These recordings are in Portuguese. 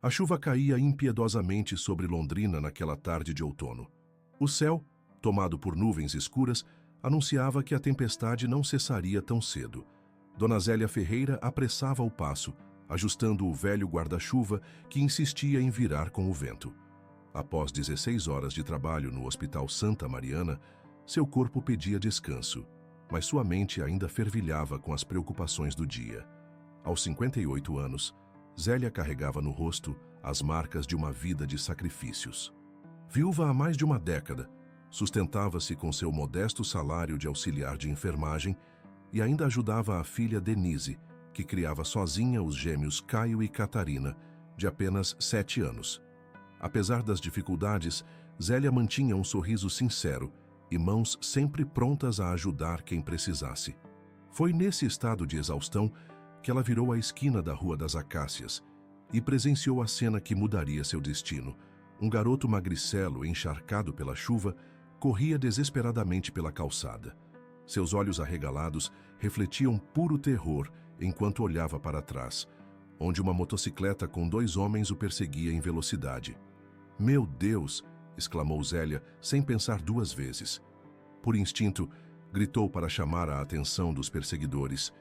A chuva caía impiedosamente sobre Londrina naquela tarde de outono. O céu, tomado por nuvens escuras, anunciava que a tempestade não cessaria tão cedo. Dona Zélia Ferreira apressava o passo, ajustando o velho guarda-chuva que insistia em virar com o vento. Após 16 horas de trabalho no Hospital Santa Mariana, seu corpo pedia descanso, mas sua mente ainda fervilhava com as preocupações do dia. Aos 58 anos, Zélia carregava no rosto as marcas de uma vida de sacrifícios. Viúva há mais de uma década, sustentava-se com seu modesto salário de auxiliar de enfermagem e ainda ajudava a filha Denise, que criava sozinha os gêmeos Caio e Catarina, de apenas 7 anos. Apesar das dificuldades, Zélia mantinha um sorriso sincero e mãos sempre prontas a ajudar quem precisasse. Foi nesse estado de exaustão que ela virou a esquina da Rua das Acácias e presenciou a cena que mudaria seu destino. Um garoto magricelo, encharcado pela chuva, corria desesperadamente pela calçada. Seus olhos arregalados refletiam puro terror enquanto olhava para trás, onde uma motocicleta com 2 homens o perseguia em velocidade. "Meu Deus!" exclamou Zélia, sem pensar 2 vezes. Por instinto, gritou para chamar a atenção dos perseguidores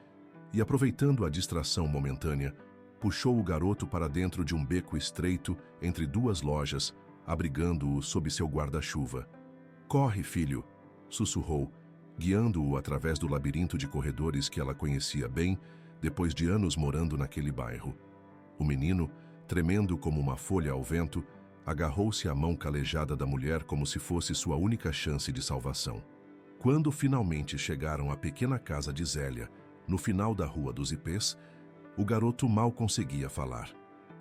e, aproveitando a distração momentânea, puxou o garoto para dentro de um beco estreito entre 2 lojas, abrigando-o sob seu guarda-chuva. "Corre, filho!" sussurrou, guiando-o através do labirinto de corredores que ela conhecia bem, depois de anos morando naquele bairro. O menino, tremendo como uma folha ao vento, agarrou-se à mão calejada da mulher como se fosse sua única chance de salvação. Quando finalmente chegaram à pequena casa de Zélia, no final da Rua dos Ipês, o garoto mal conseguia falar.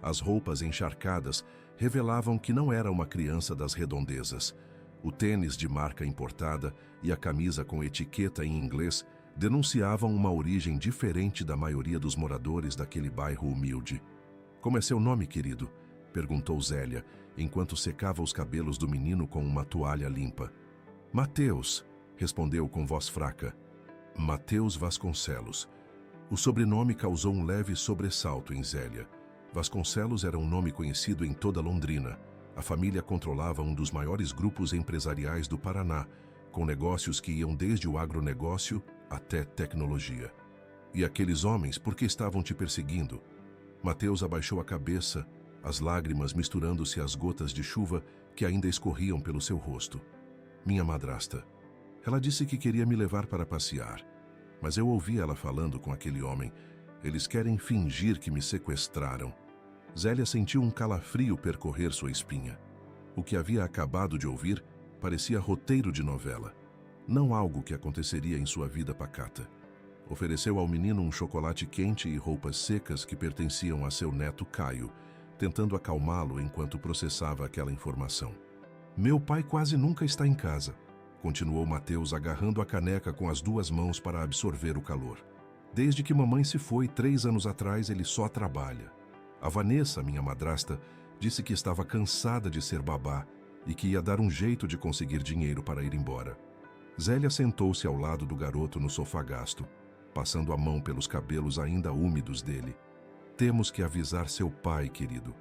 As roupas encharcadas revelavam que não era uma criança das redondezas. O tênis de marca importada e a camisa com etiqueta em inglês denunciavam uma origem diferente da maioria dos moradores daquele bairro humilde. "Como é seu nome, querido?" perguntou Zélia, enquanto secava os cabelos do menino com uma toalha limpa. "Mateus", respondeu com voz fraca. Mateus Vasconcelos. O sobrenome causou um leve sobressalto em Zélia. Vasconcelos era um nome conhecido em toda Londrina. A família controlava um dos maiores grupos empresariais do Paraná, com negócios que iam desde o agronegócio até tecnologia. "E aqueles homens, por que estavam te perseguindo?" Mateus abaixou a cabeça, as lágrimas misturando-se às gotas de chuva que ainda escorriam pelo seu rosto. "Minha madrasta. Ela disse que queria me levar para passear, mas eu ouvi ela falando com aquele homem. Eles querem fingir que me sequestraram." Zélia sentiu um calafrio percorrer sua espinha. O que havia acabado de ouvir parecia roteiro de novela, não algo que aconteceria em sua vida pacata. Ofereceu ao menino um chocolate quente e roupas secas que pertenciam a seu neto Caio, tentando acalmá-lo enquanto processava aquela informação. "Meu pai quase nunca está em casa", continuou Mateus, agarrando a caneca com as 2 mãos para absorver o calor. "Desde que mamãe se foi 3 anos atrás, ele só trabalha. A Vanessa, minha madrasta, disse que estava cansada de ser babá e que ia dar um jeito de conseguir dinheiro para ir embora." Zélia sentou-se ao lado do garoto no sofá gasto, passando a mão pelos cabelos ainda úmidos dele. "Temos que avisar seu pai, querido.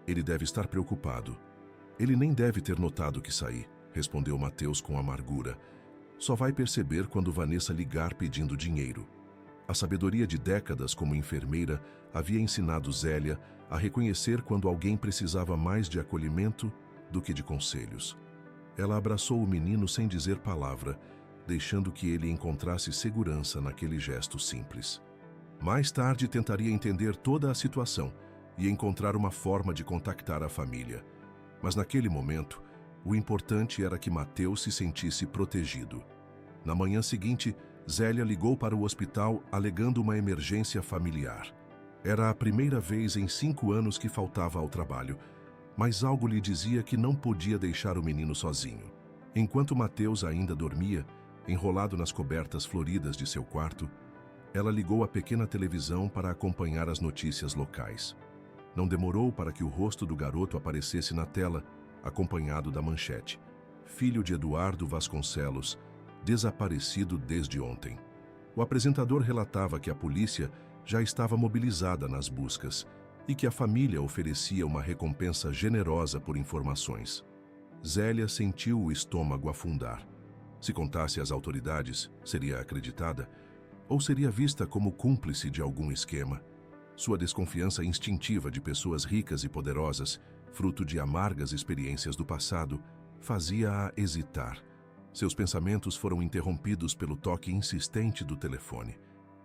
Ele deve estar preocupado." "Ele nem deve ter notado que saí", respondeu Mateus com amargura. "Só vai perceber quando Vanessa ligar pedindo dinheiro." A sabedoria de décadas como enfermeira havia ensinado Zélia a reconhecer quando alguém precisava mais de acolhimento do que de conselhos. Ela abraçou o menino sem dizer palavra, deixando que ele encontrasse segurança naquele gesto simples. Mais tarde tentaria entender toda a situação e encontrar uma forma de contactar a família. Mas naquele momento, o importante era que Mateus se sentisse protegido. Na manhã seguinte, Zélia ligou para o hospital alegando uma emergência familiar. Era a primeira vez em 5 anos que faltava ao trabalho, mas algo lhe dizia que não podia deixar o menino sozinho. Enquanto Mateus ainda dormia, enrolado nas cobertas floridas de seu quarto, ela ligou a pequena televisão para acompanhar as notícias locais. Não demorou para que o rosto do garoto aparecesse na tela, acompanhado da manchete: "Filho de Eduardo Vasconcelos, desaparecido desde ontem." O apresentador relatava que a polícia já estava mobilizada nas buscas e que a família oferecia uma recompensa generosa por informações. Zélia sentiu o estômago afundar. Se contasse às autoridades, seria acreditada ou seria vista como cúmplice de algum esquema. Sua desconfiança instintiva de pessoas ricas e poderosas, fruto de amargas experiências do passado, fazia-a hesitar. Seus pensamentos foram interrompidos pelo toque insistente do telefone.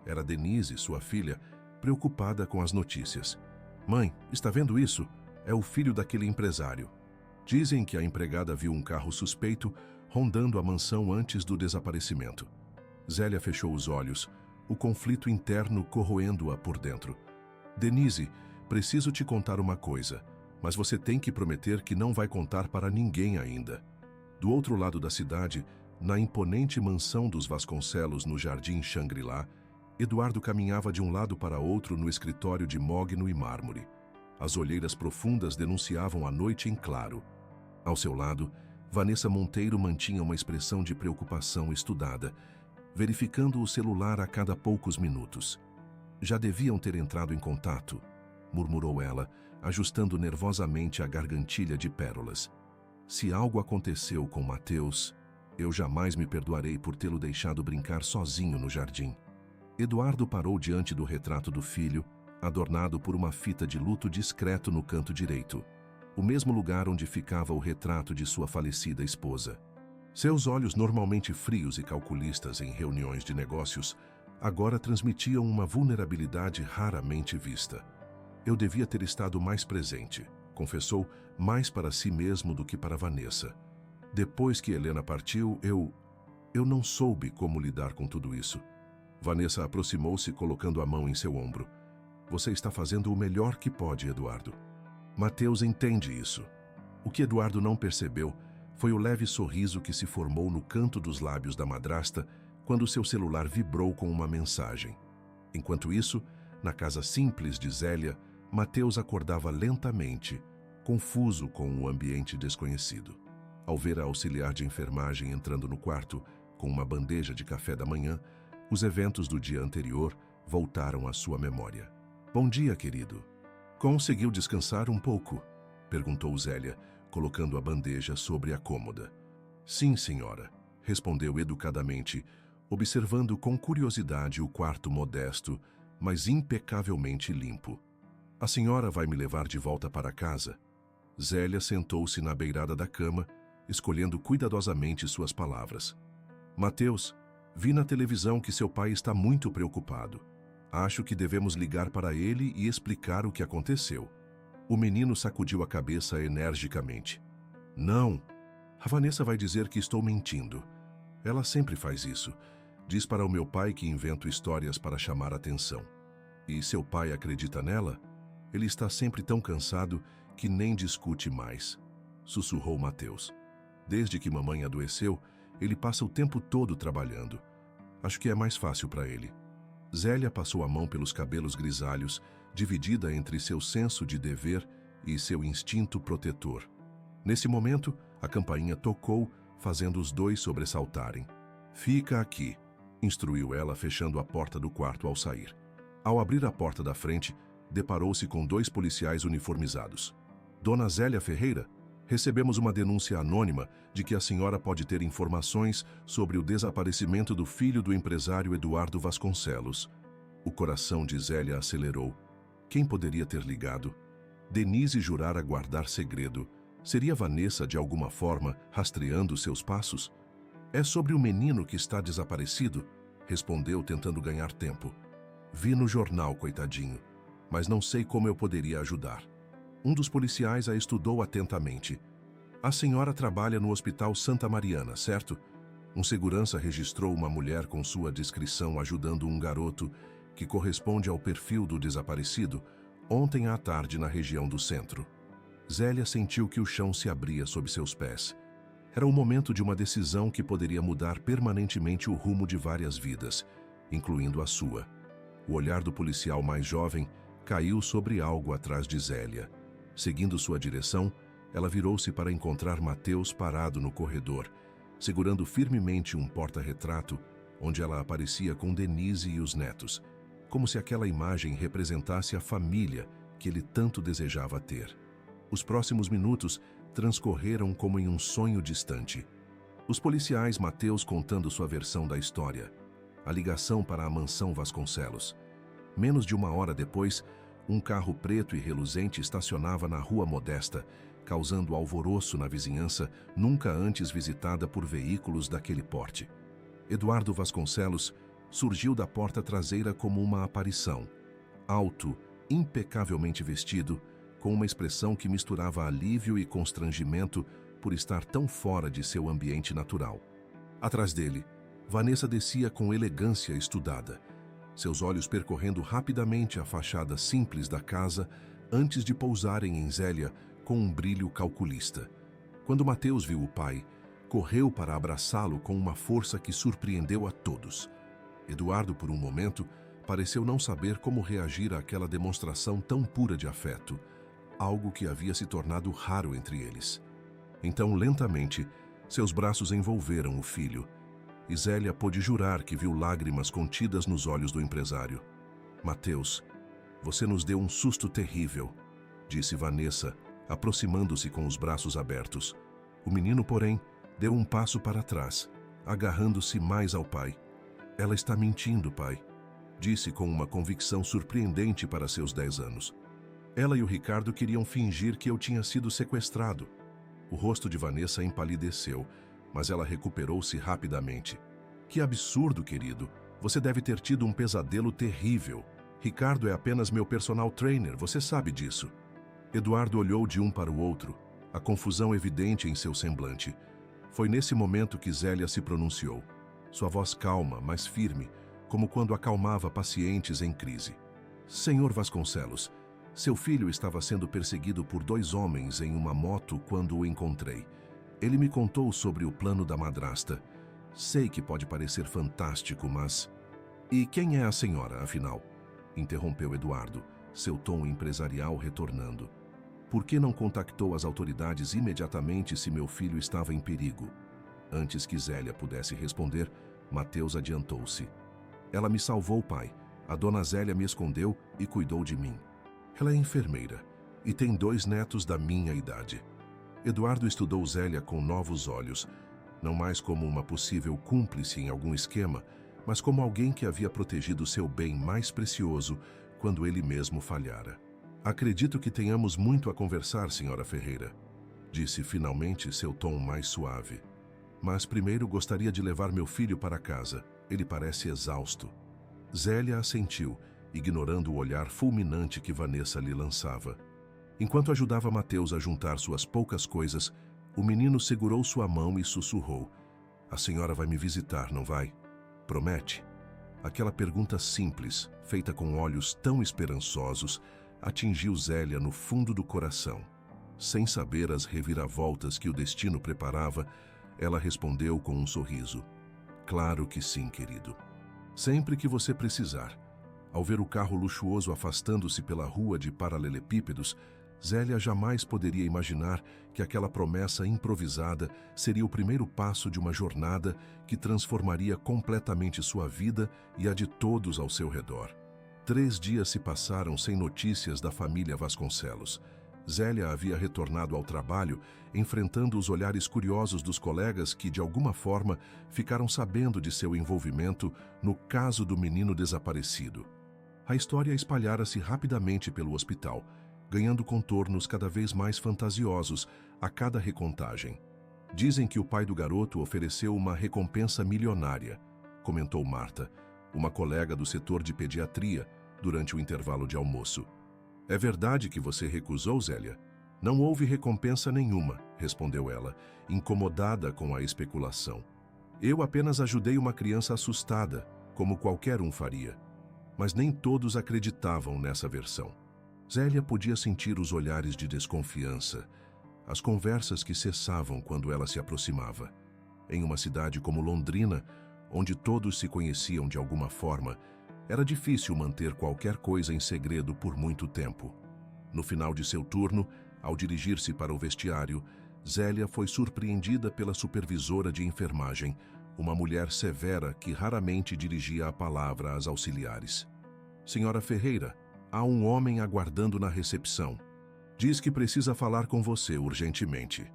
Era Denise, sua filha, preocupada com as notícias. "Mãe, está vendo isso? É o filho daquele empresário." Dizem que a empregada viu um carro suspeito rondando a mansão antes do desaparecimento. Zélia fechou os olhos, o conflito interno corroendo-a por dentro. "Denise, preciso te contar uma coisa, mas você tem que prometer que não vai contar para ninguém ainda." Do outro lado da cidade, na imponente mansão dos Vasconcelos no Jardim Shangri-La, Eduardo caminhava de um lado para outro no escritório de mogno e mármore. As olheiras profundas denunciavam a noite em claro. Ao seu lado, Vanessa Monteiro mantinha uma expressão de preocupação estudada, verificando o celular a cada poucos minutos. "Já deviam ter entrado em contato", murmurou ela, ajustando nervosamente a gargantilha de pérolas. "Se algo aconteceu com Mateus, eu jamais me perdoarei por tê-lo deixado brincar sozinho no jardim." Eduardo parou diante do retrato do filho, adornado por uma fita de luto discreto no canto direito, o mesmo lugar onde ficava o retrato de sua falecida esposa. Seus olhos, normalmente frios e calculistas em reuniões de negócios, agora transmitiam uma vulnerabilidade raramente vista. "Eu devia ter estado mais presente", confessou, mais para si mesmo do que para Vanessa. "Depois que Helena partiu, eu não soube como lidar com tudo isso." Vanessa aproximou-se, colocando a mão em seu ombro. "Você está fazendo o melhor que pode, Eduardo." Mateus entende isso. O que Eduardo não percebeu foi o leve sorriso que se formou no canto dos lábios da madrasta quando seu celular vibrou com uma mensagem. Enquanto isso, na casa simples de Zélia, Mateus acordava lentamente, confuso com o ambiente desconhecido. Ao ver a auxiliar de enfermagem entrando no quarto com uma bandeja de café da manhã, os eventos do dia anterior voltaram à sua memória. "Bom dia, querido. Conseguiu descansar um pouco?" perguntou Zélia, colocando a bandeja sobre a cômoda. "Sim, senhora", respondeu educadamente, observando com curiosidade o quarto modesto, mas impecavelmente limpo. "A senhora vai me levar de volta para casa?" Zélia sentou-se na beirada da cama, escolhendo cuidadosamente suas palavras. "Mateus, vi na televisão que seu pai está muito preocupado. Acho que devemos ligar para ele e explicar o que aconteceu." O menino sacudiu a cabeça energicamente. "Não, a Vanessa vai dizer que estou mentindo. Ela sempre faz isso. Diz para o meu pai que invento histórias para chamar atenção. E seu pai acredita nela? Ele está sempre tão cansado que nem discute mais", sussurrou Mateus. "Desde que mamãe adoeceu, ele passa o tempo todo trabalhando. Acho que é mais fácil para ele." Zélia passou a mão pelos cabelos grisalhos, dividida entre seu senso de dever e seu instinto protetor. Nesse momento, a campainha tocou, fazendo os dois sobressaltarem. "Fica aqui", instruiu ela, fechando a porta do quarto ao sair. Ao abrir a porta da frente, deparou-se com 2 policiais uniformizados. "Dona Zélia Ferreira, recebemos uma denúncia anônima de que a senhora pode ter informações sobre o desaparecimento do filho do empresário Eduardo Vasconcelos." O coração de Zélia acelerou. Quem poderia ter ligado? Denise jurara guardar segredo. Seria Vanessa, de alguma forma, rastreando seus passos? "É sobre o menino que está desaparecido?" respondeu, tentando ganhar tempo. "Vi no jornal, coitadinho, mas não sei como eu poderia ajudar." Um dos policiais a estudou atentamente. "A senhora trabalha no Hospital Santa Mariana, certo?" Um segurança registrou uma mulher com sua descrição ajudando um garoto, que corresponde ao perfil do desaparecido, ontem à tarde na região do centro. Zélia sentiu que o chão se abria sob seus pés. Era o momento de uma decisão que poderia mudar permanentemente o rumo de várias vidas, incluindo a sua. O olhar do policial mais jovem caiu sobre algo atrás de Zélia. Seguindo sua direção, ela virou-se para encontrar Mateus parado no corredor, segurando firmemente um porta-retrato, onde ela aparecia com Denise e os netos, como se aquela imagem representasse a família que ele tanto desejava ter. Os próximos minutos transcorreram como em um sonho distante. Os policiais, Mateus contando sua versão da história, a ligação para a mansão Vasconcelos. Menos de uma hora depois, um carro preto e reluzente estacionava na Rua Modesta, causando alvoroço na vizinhança nunca antes visitada por veículos daquele porte. Eduardo Vasconcelos surgiu da porta traseira como uma aparição. Alto, impecavelmente vestido, com uma expressão que misturava alívio e constrangimento por estar tão fora de seu ambiente natural. Atrás dele, Vanessa descia com elegância estudada, seus olhos percorrendo rapidamente a fachada simples da casa antes de pousarem em Zélia com um brilho calculista. Quando Mateus viu o pai, correu para abraçá-lo com uma força que surpreendeu a todos. Eduardo, por um momento, pareceu não saber como reagir àquela demonstração tão pura de afeto, algo que havia se tornado raro entre eles. Então, lentamente, seus braços envolveram o filho, e Zélia pôde jurar que viu lágrimas contidas nos olhos do empresário. Mateus, você nos deu um susto terrível, disse Vanessa, aproximando-se com os braços abertos. O menino, porém, deu um passo para trás, agarrando-se mais ao pai. Ela está mentindo, pai, disse com uma convicção surpreendente para seus 10 anos. Ela e o Ricardo queriam fingir que eu tinha sido sequestrado. O rosto de Vanessa empalideceu, mas ela recuperou-se rapidamente. Que absurdo, querido. Você deve ter tido um pesadelo terrível. Ricardo é apenas meu personal trainer, você sabe disso. Eduardo olhou de um para o outro, a confusão evidente em seu semblante. Foi nesse momento que Zélia se pronunciou. Sua voz calma, mas firme, como quando acalmava pacientes em crise. Senhor Vasconcelos, seu filho estava sendo perseguido por 2 homens em uma moto quando o encontrei. Ele me contou sobre o plano da madrasta. Sei que pode parecer fantástico, mas... E quem é a senhora, afinal? Interrompeu Eduardo, seu tom empresarial retornando. Por que não contactou as autoridades imediatamente se meu filho estava em perigo? Antes que Zélia pudesse responder, Mateus adiantou-se. Ela me salvou, pai. A dona Zélia me escondeu e cuidou de mim. Ela é enfermeira e tem 2 netos da minha idade. Eduardo estudou Zélia com novos olhos, não mais como uma possível cúmplice em algum esquema, mas como alguém que havia protegido seu bem mais precioso quando ele mesmo falhara. Acredito que tenhamos muito a conversar, senhora Ferreira, disse finalmente seu tom mais suave. Mas primeiro gostaria de levar meu filho para casa. Ele parece exausto. Zélia assentiu, ignorando o olhar fulminante que Vanessa lhe lançava. Enquanto ajudava Mateus a juntar suas poucas coisas, o menino segurou sua mão e sussurrou. A senhora vai me visitar, não vai? Promete? Aquela pergunta simples, feita com olhos tão esperançosos, atingiu Zélia no fundo do coração. Sem saber as reviravoltas que o destino preparava, ela respondeu com um sorriso. Claro que sim, querido. Sempre que você precisar. Ao ver o carro luxuoso afastando-se pela rua de paralelepípedos, Zélia jamais poderia imaginar que aquela promessa improvisada seria o primeiro passo de uma jornada que transformaria completamente sua vida e a de todos ao seu redor. 3 dias se passaram sem notícias da família Vasconcelos. Zélia havia retornado ao trabalho, enfrentando os olhares curiosos dos colegas que, de alguma forma, ficaram sabendo de seu envolvimento no caso do menino desaparecido. A história espalhara-se rapidamente pelo hospital, ganhando contornos cada vez mais fantasiosos a cada recontagem. Dizem que o pai do garoto ofereceu uma recompensa milionária, comentou Marta, uma colega do setor de pediatria, durante o intervalo de almoço. É verdade que você recusou, Zélia? Não houve recompensa nenhuma, respondeu ela, incomodada com a especulação. Eu apenas ajudei uma criança assustada, como qualquer um faria. Mas nem todos acreditavam nessa versão. Zélia podia sentir os olhares de desconfiança, as conversas que cessavam quando ela se aproximava. Em uma cidade como Londrina, onde todos se conheciam de alguma forma, era difícil manter qualquer coisa em segredo por muito tempo. No final de seu turno, ao dirigir-se para o vestiário, Zélia foi surpreendida pela supervisora de enfermagem, uma mulher severa que raramente dirigia a palavra às auxiliares. Senhora Ferreira, Há um homem aguardando na recepção. Diz que precisa falar com você urgentemente.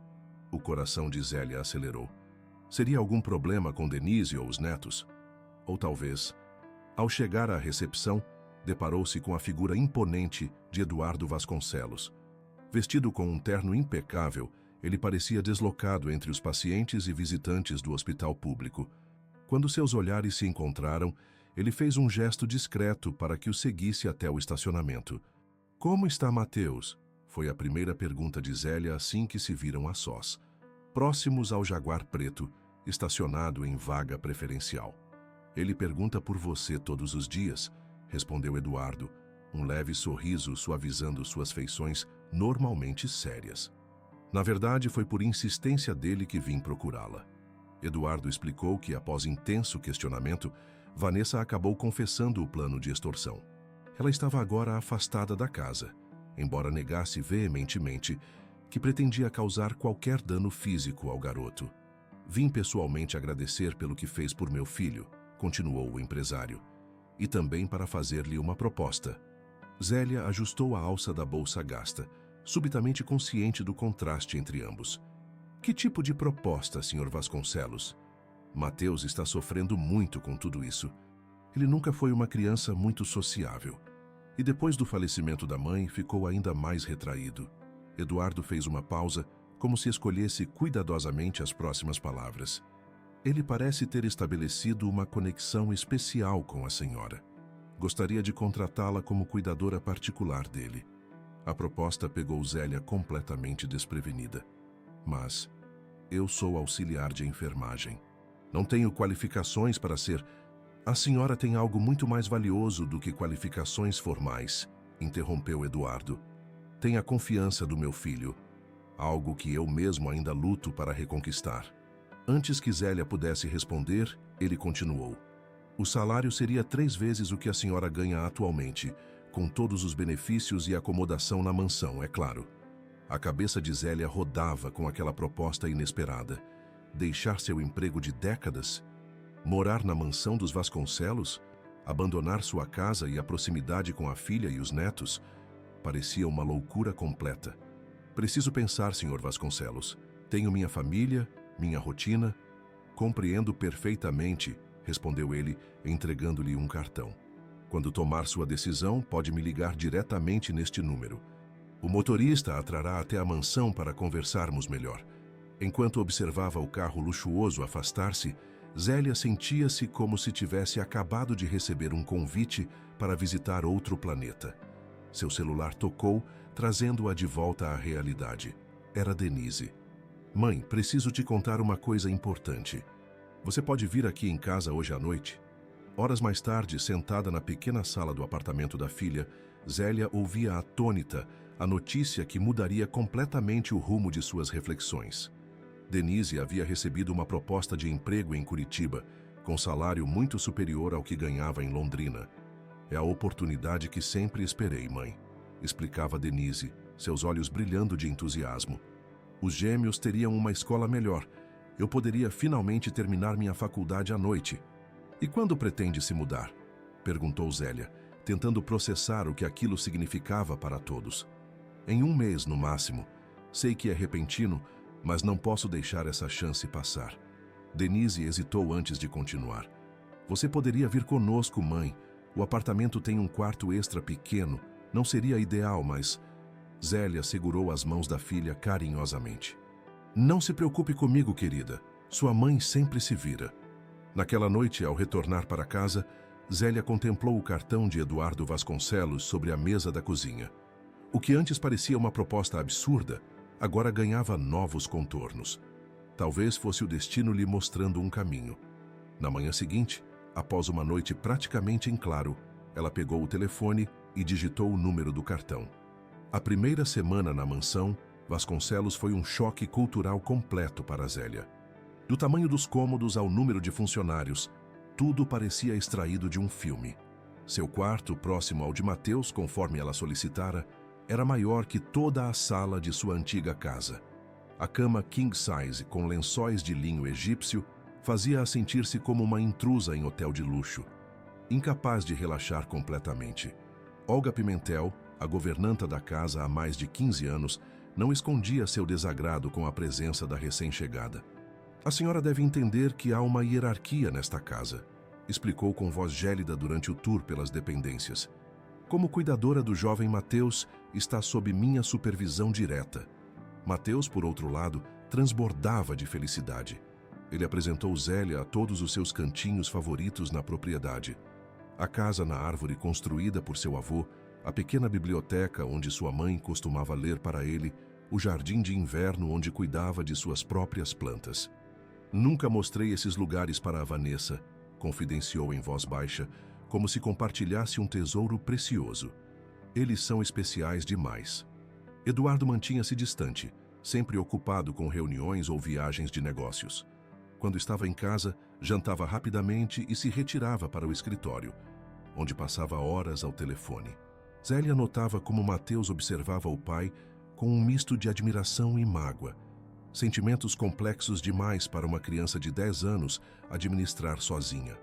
O coração de Zélia acelerou. Seria algum problema com Denise ou os netos? Ou talvez, ao chegar à recepção, deparou-se com a figura imponente de Eduardo Vasconcelos. Vestido com um terno impecável, ele parecia deslocado entre os pacientes e visitantes do hospital público. Quando seus olhares se encontraram, ele fez um gesto discreto para que o seguisse até o estacionamento. Como está Mateus? Foi a primeira pergunta de Zélia assim que se viram a sós, próximos ao Jaguar preto, estacionado em vaga preferencial. Ele pergunta por você todos os dias, respondeu Eduardo, um leve sorriso suavizando suas feições normalmente sérias. Na verdade, foi por insistência dele que vim procurá-la. Eduardo explicou que, após intenso questionamento, Vanessa acabou confessando o plano de extorsão. Ela estava agora afastada da casa, embora negasse veementemente que pretendia causar qualquer dano físico ao garoto. Vim pessoalmente agradecer pelo que fez por meu filho, continuou o empresário, e também para fazer-lhe uma proposta. Zélia ajustou a alça da bolsa gasta, subitamente consciente do contraste entre ambos. Que tipo de proposta, Sr. Vasconcelos? Mateus está sofrendo muito com tudo isso. Ele nunca foi uma criança muito sociável. E depois do falecimento da mãe, ficou ainda mais retraído. Eduardo fez uma pausa, como se escolhesse cuidadosamente as próximas palavras. Ele parece ter estabelecido uma conexão especial com a senhora. Gostaria de contratá-la como cuidadora particular dele. A proposta pegou Zélia completamente desprevenida. Mas eu sou auxiliar de enfermagem. Não tenho qualificações para ser... A senhora tem algo muito mais valioso do que qualificações formais, interrompeu Eduardo. Tem a confiança do meu filho, algo que eu mesmo ainda luto para reconquistar. Antes que Zélia pudesse responder, ele continuou. O salário seria 3 vezes o que a senhora ganha atualmente, com todos os benefícios e acomodação na mansão, é claro. A cabeça de Zélia rodava com aquela proposta inesperada. Deixar seu emprego de décadas? Morar na mansão dos Vasconcelos? Abandonar sua casa e a proximidade com a filha e os netos? Parecia uma loucura completa. Preciso pensar, Sr. Vasconcelos. Tenho minha família, minha rotina. Compreendo perfeitamente, respondeu ele, entregando-lhe um cartão. Quando tomar sua decisão, pode me ligar diretamente neste número. O motorista a trará até a mansão para conversarmos melhor. Enquanto observava o carro luxuoso afastar-se, Zélia sentia-se como se tivesse acabado de receber um convite para visitar outro planeta. Seu celular tocou, trazendo-a de volta à realidade. Era Denise. Mãe, preciso te contar uma coisa importante. Você pode vir aqui em casa hoje à noite? Horas mais tarde, sentada na pequena sala do apartamento da filha, Zélia ouvia atônita a notícia que mudaria completamente o rumo de suas reflexões. Denise havia recebido uma proposta de emprego em Curitiba, com salário muito superior ao que ganhava em Londrina. É a oportunidade que sempre esperei, mãe, explicava Denise, seus olhos brilhando de entusiasmo. Os gêmeos teriam uma escola melhor. Eu poderia finalmente terminar minha faculdade à noite. E quando pretende se mudar? Perguntou Zélia, tentando processar o que aquilo significava para todos. Em 1 mês, no máximo. Sei que é repentino, mas não posso deixar essa chance passar. Denise hesitou antes de continuar. Você poderia vir conosco, mãe. O apartamento tem um quarto extra pequeno. Não seria ideal, mas... Zélia segurou as mãos da filha carinhosamente. Não se preocupe comigo, querida. Sua mãe sempre se vira. Naquela noite, ao retornar para casa, Zélia contemplou o cartão de Eduardo Vasconcelos sobre a mesa da cozinha. O que antes parecia uma proposta absurda, agora ganhava novos contornos. Talvez fosse o destino lhe mostrando um caminho. Na manhã seguinte, após uma noite praticamente em claro, ela pegou o telefone e digitou o número do cartão. A primeira semana na mansão, Vasconcelos foi um choque cultural completo para Zélia. Do tamanho dos cômodos ao número de funcionários, tudo parecia extraído de um filme. Seu quarto, próximo ao de Mateus, conforme ela solicitara, era maior que toda a sala de sua antiga casa. A cama king size, com lençóis de linho egípcio, fazia-a sentir-se como uma intrusa em hotel de luxo, incapaz de relaxar completamente. Olga Pimentel, a governanta da casa há mais de 15 anos, não escondia seu desagrado com a presença da recém-chegada. A senhora deve entender que há uma hierarquia nesta casa, explicou com voz gélida durante o tour pelas dependências. Como cuidadora do jovem Mateus, está sob minha supervisão direta. Mateus, por outro lado, transbordava de felicidade. Ele apresentou Zélia a todos os seus cantinhos favoritos na propriedade. A casa na árvore construída por seu avô, a pequena biblioteca onde sua mãe costumava ler para ele, o jardim de inverno onde cuidava de suas próprias plantas. Nunca mostrei esses lugares para a Vanessa, confidenciou em voz baixa, como se compartilhasse um tesouro precioso. Eles são especiais demais. Eduardo mantinha-se distante, sempre ocupado com reuniões ou viagens de negócios. Quando estava em casa, jantava rapidamente e se retirava para o escritório, onde passava horas ao telefone. Zélia notava como Mateus observava o pai com um misto de admiração e mágoa, sentimentos complexos demais para uma criança de 10 anos administrar sozinha.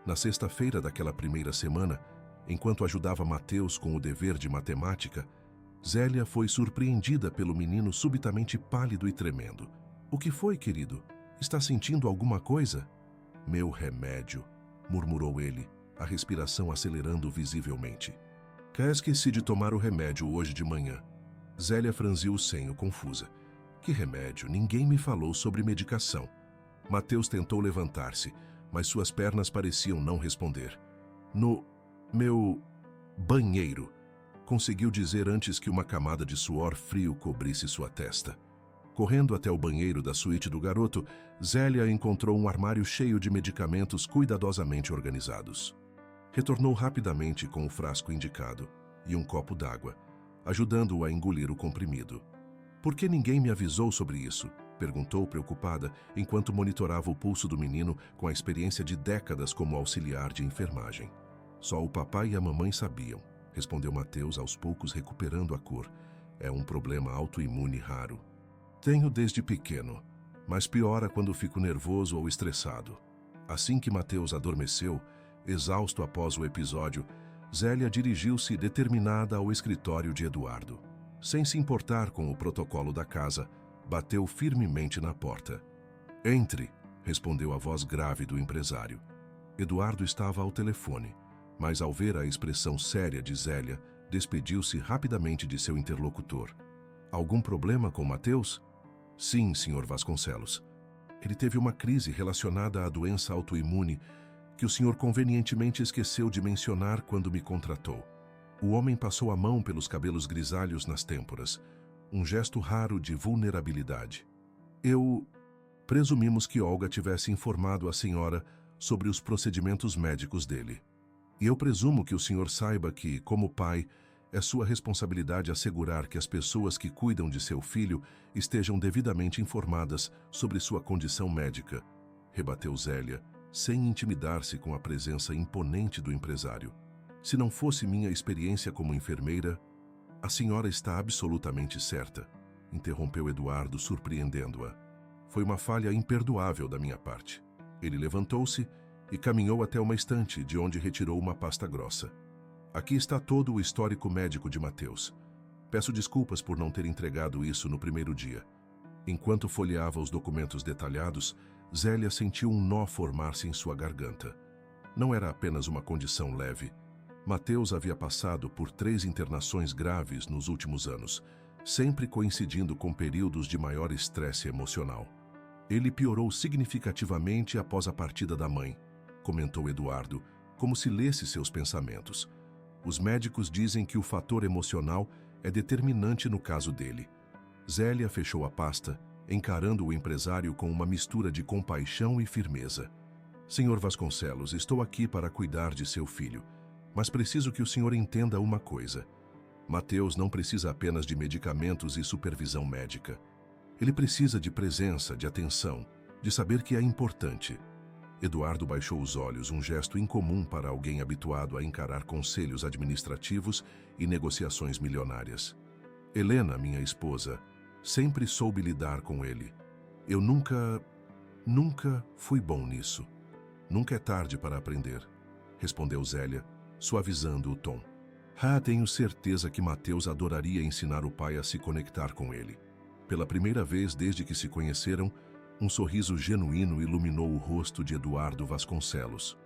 Na sexta-feira daquela primeira semana, enquanto ajudava Mateus com o dever de matemática, Zélia foi surpreendida pelo menino subitamente pálido e tremendo. "O que foi, querido? Está sentindo alguma coisa?" "Meu remédio", murmurou ele, a respiração acelerando visivelmente. "Esqueci de tomar o remédio hoje de manhã." Zélia franziu o senho, confusa. "Que remédio? Ninguém me falou sobre medicação." Mateus tentou levantar-se, mas suas pernas pareciam não responder. "No meu banheiro", conseguiu dizer antes que uma camada de suor frio cobrisse sua testa. Correndo até o banheiro da suíte do garoto, Zélia encontrou um armário cheio de medicamentos cuidadosamente organizados. Retornou rapidamente com o frasco indicado e um copo d'água, ajudando-o a engolir o comprimido. "Por que ninguém me avisou sobre isso?" perguntou preocupada, enquanto monitorava o pulso do menino com a experiência de décadas como auxiliar de enfermagem. "Só o papai e a mamãe sabiam", respondeu Mateus, aos poucos recuperando a cor. "É um problema autoimune raro. Tenho desde pequeno, mas piora quando fico nervoso ou estressado." Assim que Mateus adormeceu, exausto após o episódio, Zélia dirigiu-se determinada ao escritório de Eduardo. Sem se importar com o protocolo da casa, bateu firmemente na porta. "Entre", respondeu a voz grave do empresário. Eduardo estava ao telefone, mas ao ver a expressão séria de Zélia, despediu-se rapidamente de seu interlocutor. "Algum problema com Mateus?" "Sim, Sr. Vasconcelos. Ele teve uma crise relacionada à doença autoimune que o senhor convenientemente esqueceu de mencionar quando me contratou." O homem passou a mão pelos cabelos grisalhos nas têmporas, um gesto raro de vulnerabilidade. Presumimos que Olga tivesse informado a senhora sobre os procedimentos médicos dele. E eu presumo que o senhor saiba que, como pai, é sua responsabilidade assegurar que as pessoas que cuidam de seu filho estejam devidamente informadas sobre sua condição médica", rebateu Zélia, sem intimidar-se com a presença imponente do empresário. "Se não fosse minha experiência como enfermeira..." "A senhora está absolutamente certa", interrompeu Eduardo, surpreendendo-a. "Foi uma falha imperdoável da minha parte." Ele levantou-se e caminhou até uma estante, de onde retirou uma pasta grossa. "Aqui está todo o histórico médico de Mateus. Peço desculpas por não ter entregado isso no primeiro dia." Enquanto folheava os documentos detalhados, Zélia sentiu um nó formar-se em sua garganta. Não era apenas uma condição leve. Mateus havia passado por 3 internações graves nos últimos anos, sempre coincidindo com períodos de maior estresse emocional. "Ele piorou significativamente após a partida da mãe", comentou Eduardo, como se lesse seus pensamentos. "Os médicos dizem que o fator emocional é determinante no caso dele." Zélia fechou a pasta, encarando o empresário com uma mistura de compaixão e firmeza. "Senhor Vasconcelos, estou aqui para cuidar de seu filho, mas preciso que o senhor entenda uma coisa. Mateus não precisa apenas de medicamentos e supervisão médica. Ele precisa de presença, de atenção, de saber que é importante." Eduardo baixou os olhos, um gesto incomum para alguém habituado a encarar conselhos administrativos e negociações milionárias. "Helena, minha esposa, sempre soube lidar com ele. Eu nunca fui bom nisso. Nunca é tarde para aprender", respondeu Zélia, suavizando o tom. Tenho certeza que Mateus adoraria ensinar o pai a se conectar com ele. Pela primeira vez desde que se conheceram, um sorriso genuíno iluminou o rosto de Eduardo Vasconcelos.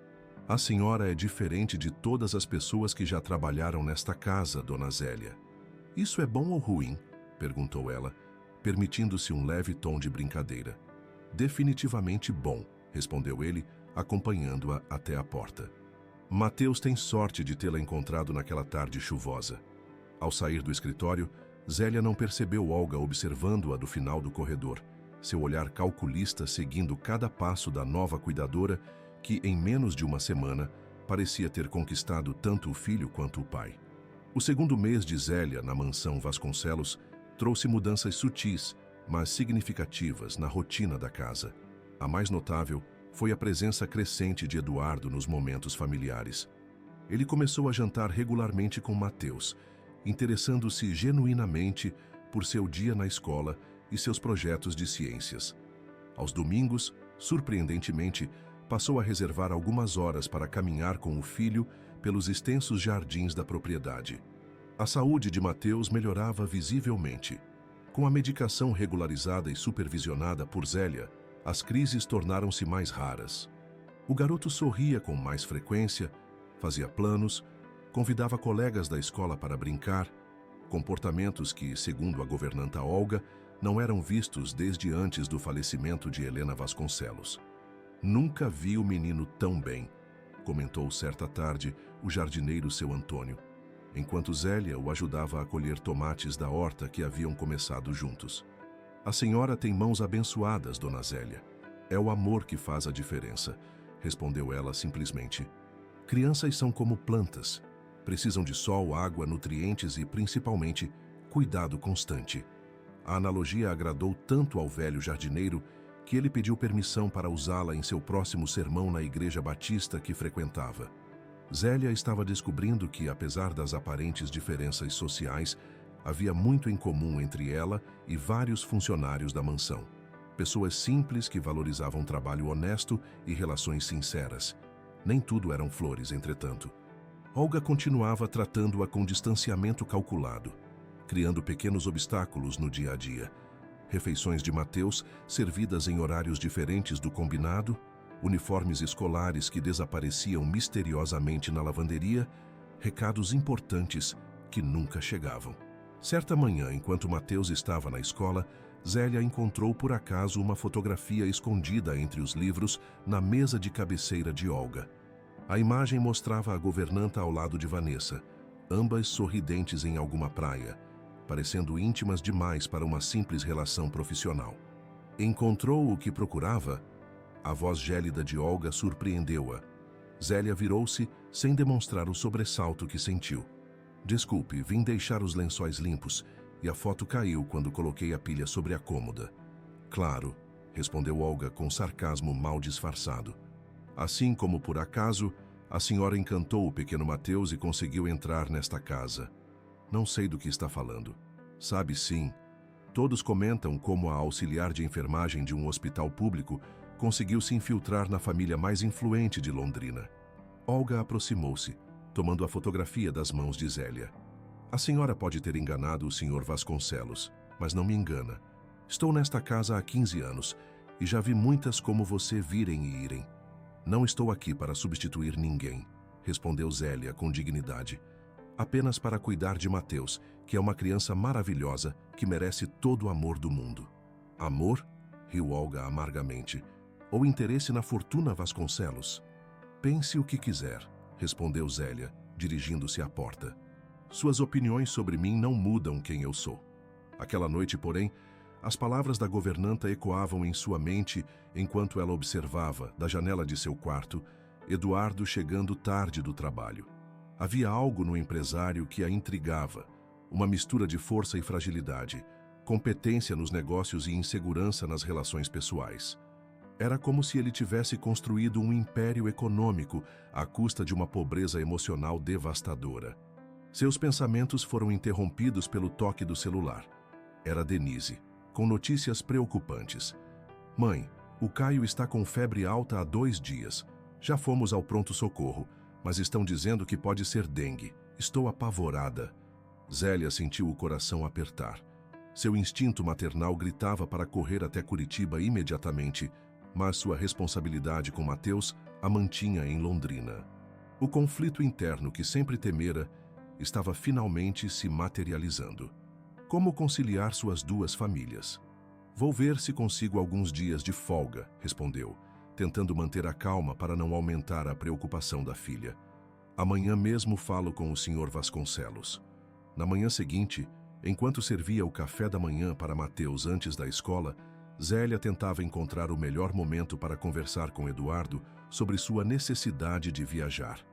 A senhora é diferente de todas as pessoas que já trabalharam nesta casa, Dona Zélia. Isso é bom ou ruim? Perguntou ela, permitindo-se um leve tom de brincadeira. Definitivamente bom, respondeu ele, acompanhando-a até a porta. Mateus tem sorte de tê-la encontrado naquela tarde chuvosa. Ao sair do escritório, Zélia não percebeu Olga observando-a do final do corredor, seu olhar calculista seguindo cada passo da nova cuidadora que, em menos de uma semana, parecia ter conquistado tanto o filho quanto o pai. O segundo mês de Zélia na mansão Vasconcelos trouxe mudanças sutis, mas significativas na rotina da casa. A mais notável foi a presença crescente de Eduardo nos momentos familiares. Ele começou a jantar regularmente com Mateus, interessando-se genuinamente por seu dia na escola e seus projetos de ciências. Aos domingos, surpreendentemente, passou a reservar algumas horas para caminhar com o filho pelos extensos jardins da propriedade. A saúde de Mateus melhorava visivelmente. Com a medicação regularizada e supervisionada por Zélia, as crises tornaram-se mais raras. O garoto sorria com mais frequência, fazia planos, convidava colegas da escola para brincar, comportamentos que, segundo a governanta Olga, não eram vistos desde antes do falecimento de Helena Vasconcelos. Nunca vi o menino tão bem, comentou certa tarde o jardineiro seu Antônio, enquanto Zélia o ajudava a colher tomates da horta que haviam começado juntos. A senhora tem mãos abençoadas, Dona Zélia. É o amor que faz a diferença, respondeu ela simplesmente. Crianças são como plantas. Precisam de sol, água, nutrientes e, principalmente, cuidado constante. A analogia agradou tanto ao velho jardineiro que ele pediu permissão para usá-la em seu próximo sermão na igreja batista que frequentava. Zélia estava descobrindo que, apesar das aparentes diferenças sociais, havia muito em comum entre ela e vários funcionários da mansão. Pessoas simples que valorizavam trabalho honesto e relações sinceras. Nem tudo eram flores, entretanto. Olga continuava tratando-a com distanciamento calculado, criando pequenos obstáculos no dia a dia. Refeições de Mateus, servidas em horários diferentes do combinado, uniformes escolares que desapareciam misteriosamente na lavanderia, recados importantes que nunca chegavam. Certa manhã, enquanto Mateus estava na escola, Zélia encontrou por acaso uma fotografia escondida entre os livros na mesa de cabeceira de Olga. A imagem mostrava a governanta ao lado de Vanessa, ambas sorridentes em alguma praia, parecendo íntimas demais para uma simples relação profissional. Encontrou o que procurava? A voz gélida de Olga surpreendeu-a. Zélia virou-se sem demonstrar o sobressalto que sentiu. Desculpe, vim deixar os lençóis limpos e a foto caiu quando coloquei a pilha sobre a cômoda. Claro, respondeu Olga com sarcasmo mal disfarçado. Assim como por acaso, a senhora encantou o pequeno Mateus e conseguiu entrar nesta casa. Não sei do que está falando. Sabe sim. Todos comentam como a auxiliar de enfermagem de um hospital público conseguiu se infiltrar na família mais influente de Londrina. Olga aproximou-se, tomando a fotografia das mãos de Zélia. A senhora pode ter enganado o Sr. Vasconcelos, mas não me engana. Estou nesta casa há 15 anos e já vi muitas como você virem e irem. Não estou aqui para substituir ninguém, respondeu Zélia com dignidade. Apenas para cuidar de Mateus, que é uma criança maravilhosa que merece todo o amor do mundo. Amor? Riu Olga amargamente. Ou interesse na fortuna Vasconcelos? Pense o que quiser, respondeu Zélia, dirigindo-se à porta. Suas opiniões sobre mim não mudam quem eu sou. Aquela noite, porém, as palavras da governanta ecoavam em sua mente enquanto ela observava, da janela de seu quarto, Eduardo chegando tarde do trabalho. Havia algo no empresário que a intrigava, uma mistura de força e fragilidade, competência nos negócios e insegurança nas relações pessoais. Era como se ele tivesse construído um império econômico à custa de uma pobreza emocional devastadora. Seus pensamentos foram interrompidos pelo toque do celular. Era Denise, com notícias preocupantes. Mãe, o Caio está com febre alta há 2 dias. Já fomos ao pronto-socorro, mas estão dizendo que pode ser dengue. Estou apavorada. Zélia sentiu o coração apertar. Seu instinto maternal gritava para correr até Curitiba imediatamente, mas sua responsabilidade com Mateus a mantinha em Londrina. O conflito interno que sempre temera estava finalmente se materializando. Como conciliar suas duas famílias? Vou ver se consigo alguns dias de folga, respondeu, tentando manter a calma para não aumentar a preocupação da filha. Amanhã mesmo falo com o Sr. Vasconcelos. Na manhã seguinte, enquanto servia o café da manhã para Mateus antes da escola, Zélia tentava encontrar o melhor momento para conversar com Eduardo sobre sua necessidade de viajar.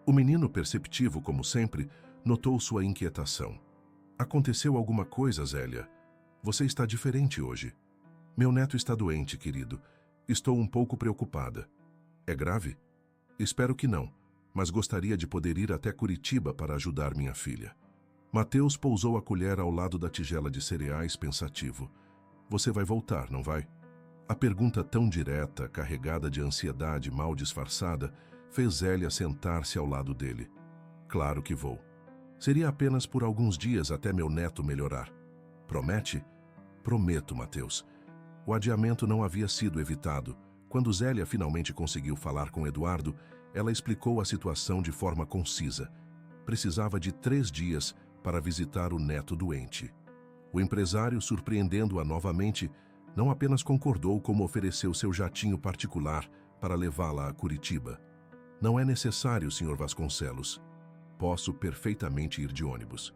O menino, perceptivo como sempre, notou sua inquietação. Aconteceu alguma coisa, Zélia? Você está diferente hoje. Meu neto está doente, querido. Estou um pouco preocupada. É grave? Espero que não, mas gostaria de poder ir até Curitiba para ajudar minha filha. Mateus pousou a colher ao lado da tigela de cereais, pensativo. Você vai voltar, não vai? A pergunta tão direta, carregada de ansiedade mal disfarçada, fez Zélia sentar-se ao lado dele. Claro que vou. Seria apenas por alguns dias até meu neto melhorar. Promete? Prometo, Mateus. O adiamento não havia sido evitado. Quando Zélia finalmente conseguiu falar com Eduardo, ela explicou a situação de forma concisa. Precisava de 3 dias para visitar o neto doente. O empresário, surpreendendo-a novamente, não apenas concordou, como ofereceu seu jatinho particular para levá-la a Curitiba. Não é necessário, Sr. Vasconcelos. Posso perfeitamente ir de ônibus.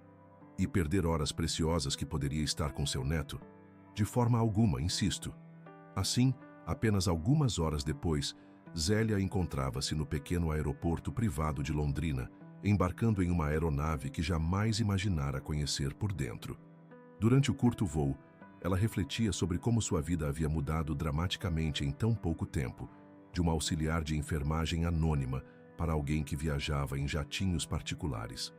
E perder horas preciosas que poderia estar com seu neto? De forma alguma, insisto. Assim, apenas algumas horas depois, Zélia encontrava-se no pequeno aeroporto privado de Londrina, embarcando em uma aeronave que jamais imaginara conhecer por dentro. Durante o curto voo, ela refletia sobre como sua vida havia mudado dramaticamente em tão pouco tempo, de uma auxiliar de enfermagem anônima para alguém que viajava em jatinhos particulares.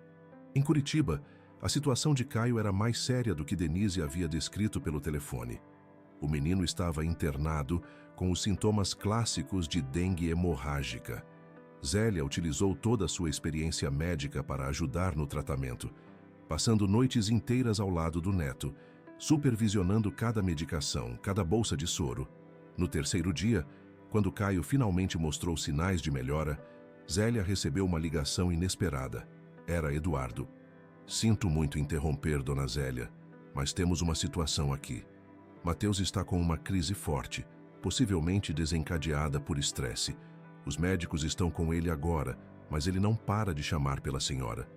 Em Curitiba, a situação de Caio era mais séria do que Denise havia descrito pelo telefone. O menino estava internado com os sintomas clássicos de dengue hemorrágica. Zélia utilizou toda a sua experiência médica para ajudar no tratamento, passando noites inteiras ao lado do neto, supervisionando cada medicação, cada bolsa de soro. No terceiro dia, quando Caio finalmente mostrou sinais de melhora, Zélia recebeu uma ligação inesperada. Era Eduardo. Sinto muito interromper, dona Zélia, mas temos uma situação aqui. Mateus está com uma crise forte, possivelmente desencadeada por estresse. Os médicos estão com ele agora, mas ele não para de chamar pela senhora.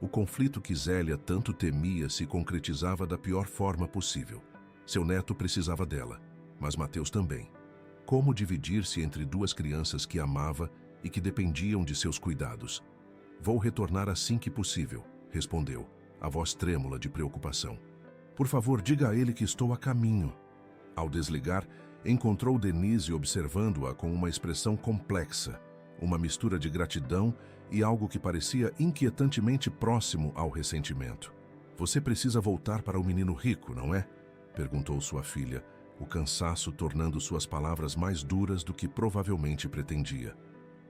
O conflito que Zélia tanto temia se concretizava da pior forma possível. Seu neto precisava dela, mas Mateus também. Como dividir-se entre 2 crianças que amava e que dependiam de seus cuidados? Vou retornar assim que possível, respondeu, a voz trêmula de preocupação. Por favor, diga a ele que estou a caminho. Ao desligar, encontrou Denise observando-a com uma expressão complexa, uma mistura de gratidão e algo que parecia inquietantemente próximo ao ressentimento. Você precisa voltar para o menino rico, não é? Perguntou sua filha, o cansaço tornando suas palavras mais duras do que provavelmente pretendia.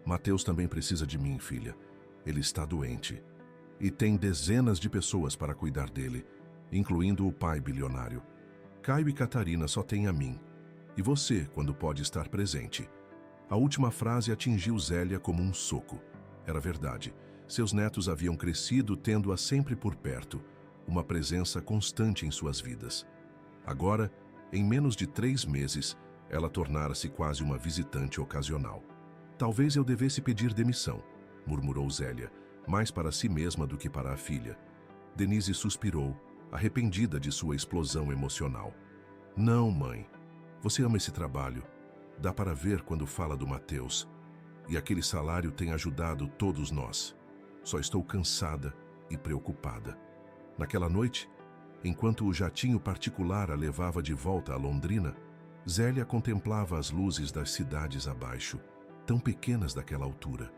Mateus também precisa de mim, filha. Ele está doente. E tem dezenas de pessoas para cuidar dele, incluindo o pai bilionário. Caio e Catarina só têm a mim. E você, quando pode estar presente. A última frase atingiu Zélia como um soco. Era verdade. Seus netos haviam crescido tendo-a sempre por perto, uma presença constante em suas vidas. Agora, em menos de 3 meses, ela tornara-se quase uma visitante ocasional. Talvez eu devesse pedir demissão, murmurou Zélia, mais para si mesma do que para a filha. Denise suspirou, arrependida de sua explosão emocional. Não, mãe. Você ama esse trabalho. Dá para ver quando fala do Mateus. E aquele salário tem ajudado todos nós. Só estou cansada e preocupada. Naquela noite, enquanto o jatinho particular a levava de volta a Londrina, Zélia contemplava as luzes das cidades abaixo, tão pequenas daquela altura.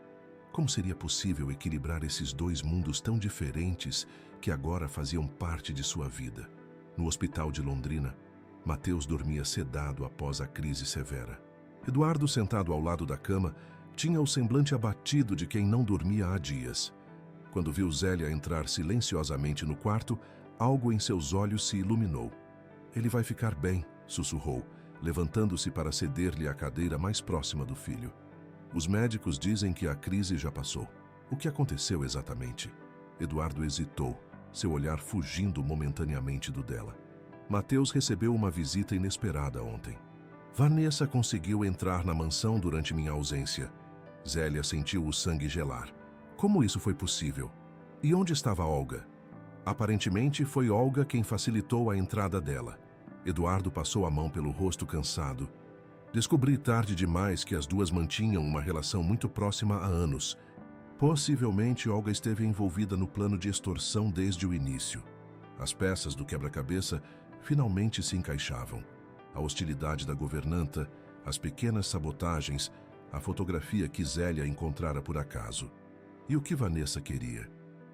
Como seria possível equilibrar esses 2 mundos tão diferentes que agora faziam parte de sua vida? No hospital de Londrina, Mateus dormia sedado após a crise severa. Eduardo, sentado ao lado da cama, tinha o semblante abatido de quem não dormia há dias. Quando viu Zélia entrar silenciosamente no quarto, algo em seus olhos se iluminou. Ele vai ficar bem, sussurrou, levantando-se para ceder-lhe a cadeira mais próxima do filho. Os médicos dizem que a crise já passou. O que aconteceu exatamente? Eduardo hesitou, seu olhar fugindo momentaneamente do dela. Mateus recebeu uma visita inesperada ontem. Vanessa conseguiu entrar na mansão durante minha ausência. Zélia sentiu o sangue gelar. Como isso foi possível? E onde estava Olga? Aparentemente foi Olga quem facilitou a entrada dela. Eduardo passou a mão pelo rosto cansado. Descobri tarde demais que as duas mantinham uma relação muito próxima há anos. Possivelmente Olga esteve envolvida no plano de extorsão desde o início. As peças do quebra-cabeça finalmente se encaixavam. A hostilidade da governanta, as pequenas sabotagens, a fotografia que Zélia encontrara por acaso. E o que Vanessa queria?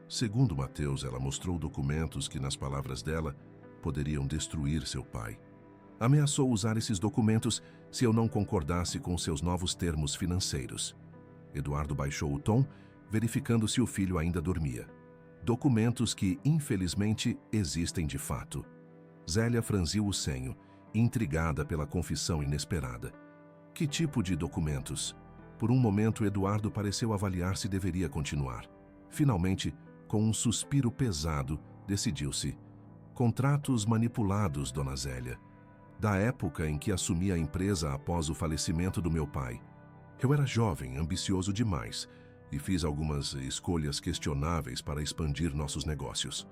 Segundo Mateus, ela mostrou documentos que, nas palavras dela, poderiam destruir seu pai. Ameaçou usar esses documentos se eu não concordasse com seus novos termos financeiros. Eduardo baixou o tom, verificando se o filho ainda dormia. Documentos que, infelizmente, existem de fato. Zélia franziu o senho, intrigada pela confissão inesperada. Que tipo de documentos? Por um momento, Eduardo pareceu avaliar se deveria continuar. Finalmente, com um suspiro pesado, decidiu-se. Contratos manipulados, dona Zélia. Da época em que assumi a empresa após o falecimento do meu pai. Eu era jovem, ambicioso demais, e fiz algumas escolhas questionáveis para expandir nossos negócios.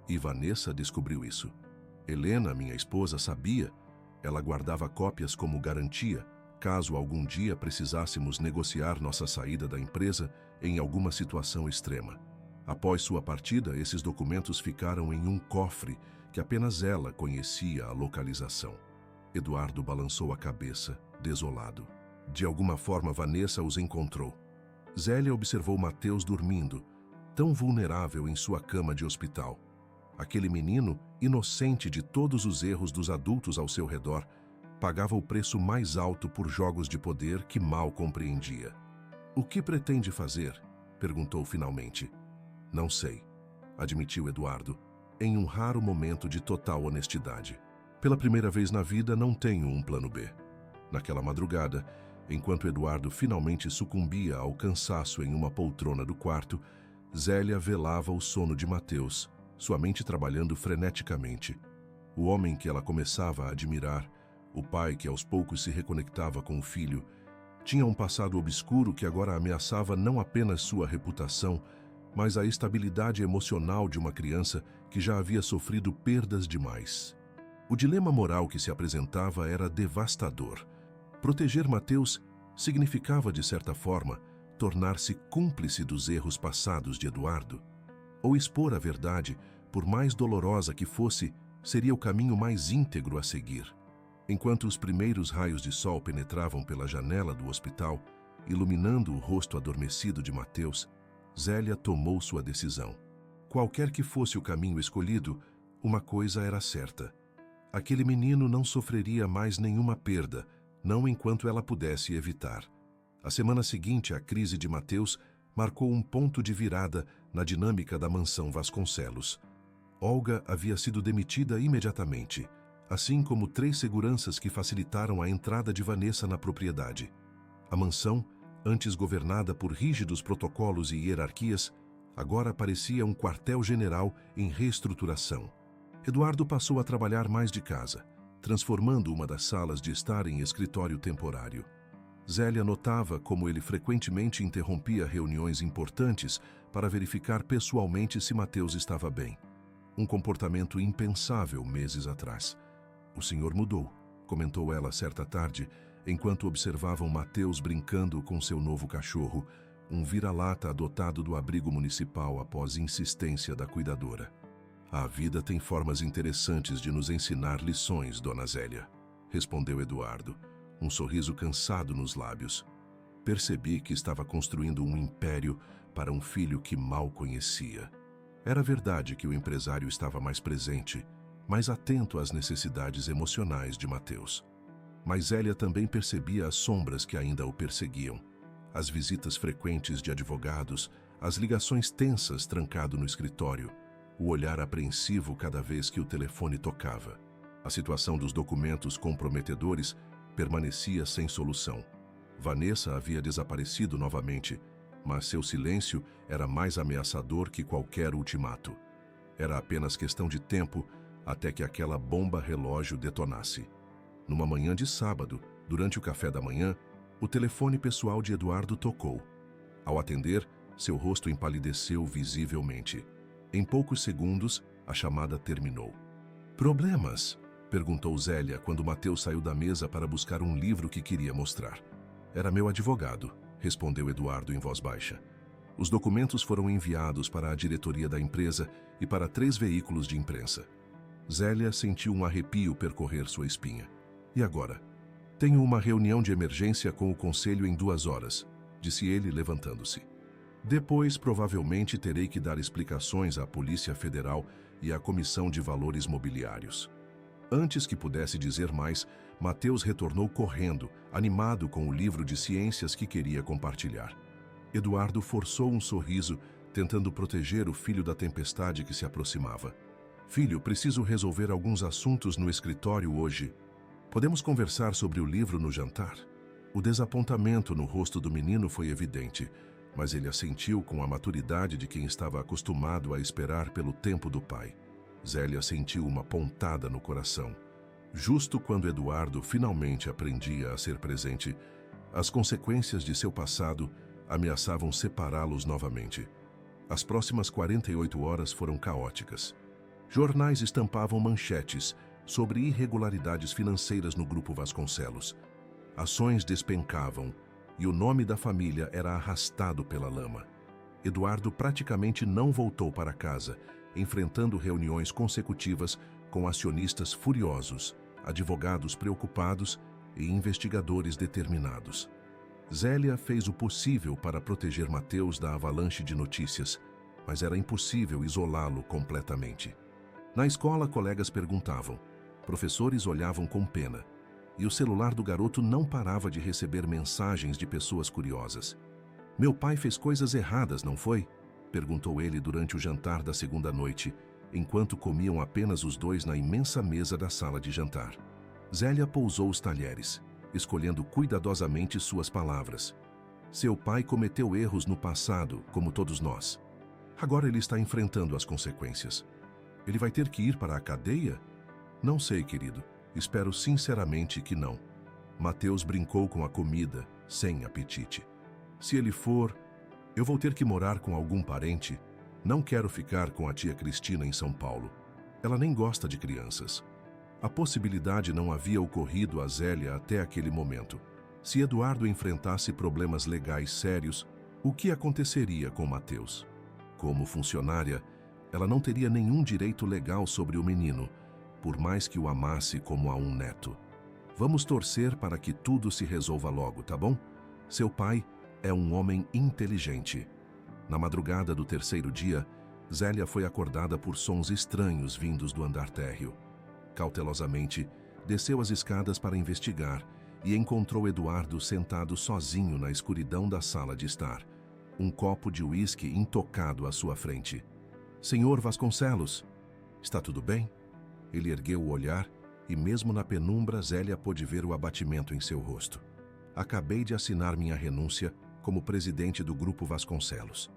E Vanessa descobriu isso. Helena, minha esposa, sabia. Ela guardava cópias como garantia, caso algum dia precisássemos negociar nossa saída da empresa em alguma situação extrema. Após sua partida, esses documentos ficaram em um cofre que apenas ela conhecia a localização. Eduardo balançou a cabeça, desolado. De alguma forma, Vanessa os encontrou. Zélia observou Mateus dormindo, tão vulnerável em sua cama de hospital. Aquele menino, inocente de todos os erros dos adultos ao seu redor, pagava o preço mais alto por jogos de poder que mal compreendia. "O que pretende fazer?" perguntou finalmente. "Não sei", admitiu Eduardo, em um raro momento de total honestidade. "Pela primeira vez na vida, não tenho um plano B." Naquela madrugada, enquanto Eduardo finalmente sucumbia ao cansaço em uma poltrona do quarto, Zélia velava o sono de Mateus, sua mente trabalhando freneticamente. O homem que ela começava a admirar, o pai que aos poucos se reconectava com o filho, tinha um passado obscuro que agora ameaçava não apenas sua reputação, mas a estabilidade emocional de uma criança que já havia sofrido perdas demais. O dilema moral que se apresentava era devastador. Proteger Mateus significava, de certa forma, tornar-se cúmplice dos erros passados de Eduardo. Ou expor a verdade, por mais dolorosa que fosse, seria o caminho mais íntegro a seguir. Enquanto os primeiros raios de sol penetravam pela janela do hospital, iluminando o rosto adormecido de Mateus, Zélia tomou sua decisão. Qualquer que fosse o caminho escolhido, uma coisa era certa. Aquele menino não sofreria mais nenhuma perda, não enquanto ela pudesse evitar. A semana seguinte à crise de Mateus marcou um ponto de virada na dinâmica da mansão Vasconcelos. Olga havia sido demitida imediatamente, assim como 3 seguranças que facilitaram a entrada de Vanessa na propriedade. A mansão, antes governada por rígidos protocolos e hierarquias, agora parecia um quartel-general em reestruturação. Eduardo passou a trabalhar mais de casa, transformando uma das salas de estar em escritório temporário. Zélia notava como ele frequentemente interrompia reuniões importantes para verificar pessoalmente se Mateus estava bem. Um comportamento impensável meses atrás. "O senhor mudou", comentou ela certa tarde, enquanto observavam Mateus brincando com seu novo cachorro, um vira-lata adotado do abrigo municipal após insistência da cuidadora. "A vida tem formas interessantes de nos ensinar lições, dona Zélia", respondeu Eduardo, um sorriso cansado nos lábios. Percebi que estava construindo um império para um filho que mal conhecia. Era verdade que o empresário estava mais presente, mais atento às necessidades emocionais de Mateus. Mas Zélia também percebia as sombras que ainda o perseguiam. As visitas frequentes de advogados, as ligações tensas trancado no escritório, o olhar apreensivo cada vez que o telefone tocava. A situação dos documentos comprometedores permanecia sem solução. Vanessa havia desaparecido novamente, mas seu silêncio era mais ameaçador que qualquer ultimato. Era apenas questão de tempo até que aquela bomba relógio detonasse. Numa manhã de sábado, durante o café da manhã, o telefone pessoal de Eduardo tocou. Ao atender, seu rosto empalideceu visivelmente. Em poucos segundos, a chamada terminou. "Problemas?", perguntou Zélia quando Mateus saiu da mesa para buscar um livro que queria mostrar. "Era meu advogado", respondeu Eduardo em voz baixa. Os documentos foram enviados para a diretoria da empresa e para 3 veículos de imprensa. Zélia sentiu um arrepio percorrer sua espinha. "E agora?" "Tenho uma reunião de emergência com o conselho em 2 horas", disse ele, levantando-se. "Depois, provavelmente, terei que dar explicações à Polícia Federal e à Comissão de Valores Mobiliários." Antes que pudesse dizer mais, Mateus retornou correndo, animado com o livro de ciências que queria compartilhar. Eduardo forçou um sorriso, tentando proteger o filho da tempestade que se aproximava. "Filho, preciso resolver alguns assuntos no escritório hoje. Podemos conversar sobre o livro no jantar?" O desapontamento no rosto do menino foi evidente, mas ele assentiu com a maturidade de quem estava acostumado a esperar pelo tempo do pai. Zélia sentiu uma pontada no coração. Justo quando Eduardo finalmente aprendia a ser presente, as consequências de seu passado ameaçavam separá-los novamente. As próximas 48 horas foram caóticas. Jornais estampavam manchetes sobre irregularidades financeiras no Grupo Vasconcelos. Ações despencavam e o nome da família era arrastado pela lama. Eduardo praticamente não voltou para casa, enfrentando reuniões consecutivas com acionistas furiosos, advogados preocupados e investigadores determinados. Zélia fez o possível para proteger Mateus da avalanche de notícias, mas era impossível isolá-lo completamente. Na escola, colegas perguntavam, professores olhavam com pena, e o celular do garoto não parava de receber mensagens de pessoas curiosas. "Meu pai fez coisas erradas, não foi?", perguntou ele durante o jantar da segunda noite, enquanto comiam apenas os dois na imensa mesa da sala de jantar. Zélia pousou os talheres, escolhendo cuidadosamente suas palavras. "Seu pai cometeu erros no passado, como todos nós. Agora ele está enfrentando as consequências. Ele vai ter que ir para a cadeia?" "Não sei, querido. Espero sinceramente que não." Mateus brincou com a comida, sem apetite. "Se ele for, eu vou ter que morar com algum parente. Não quero ficar com a tia Cristina em São Paulo. Ela nem gosta de crianças." A possibilidade não havia ocorrido a Zélia até aquele momento. Se Eduardo enfrentasse problemas legais sérios, o que aconteceria com Mateus? Como funcionária, ela não teria nenhum direito legal sobre o menino, por mais que o amasse como a um neto. "Vamos torcer para que tudo se resolva logo, tá bom? Seu pai é um homem inteligente." Na madrugada do 3º dia, Zélia foi acordada por sons estranhos vindos do andar térreo. Cautelosamente, desceu as escadas para investigar e encontrou Eduardo sentado sozinho na escuridão da sala de estar, um copo de uísque intocado à sua frente. "Senhor Vasconcelos, está tudo bem?" Ele ergueu o olhar e, mesmo na penumbra, Zélia pôde ver o abatimento em seu rosto. "Acabei de assinar minha renúncia como presidente do Grupo Vasconcelos."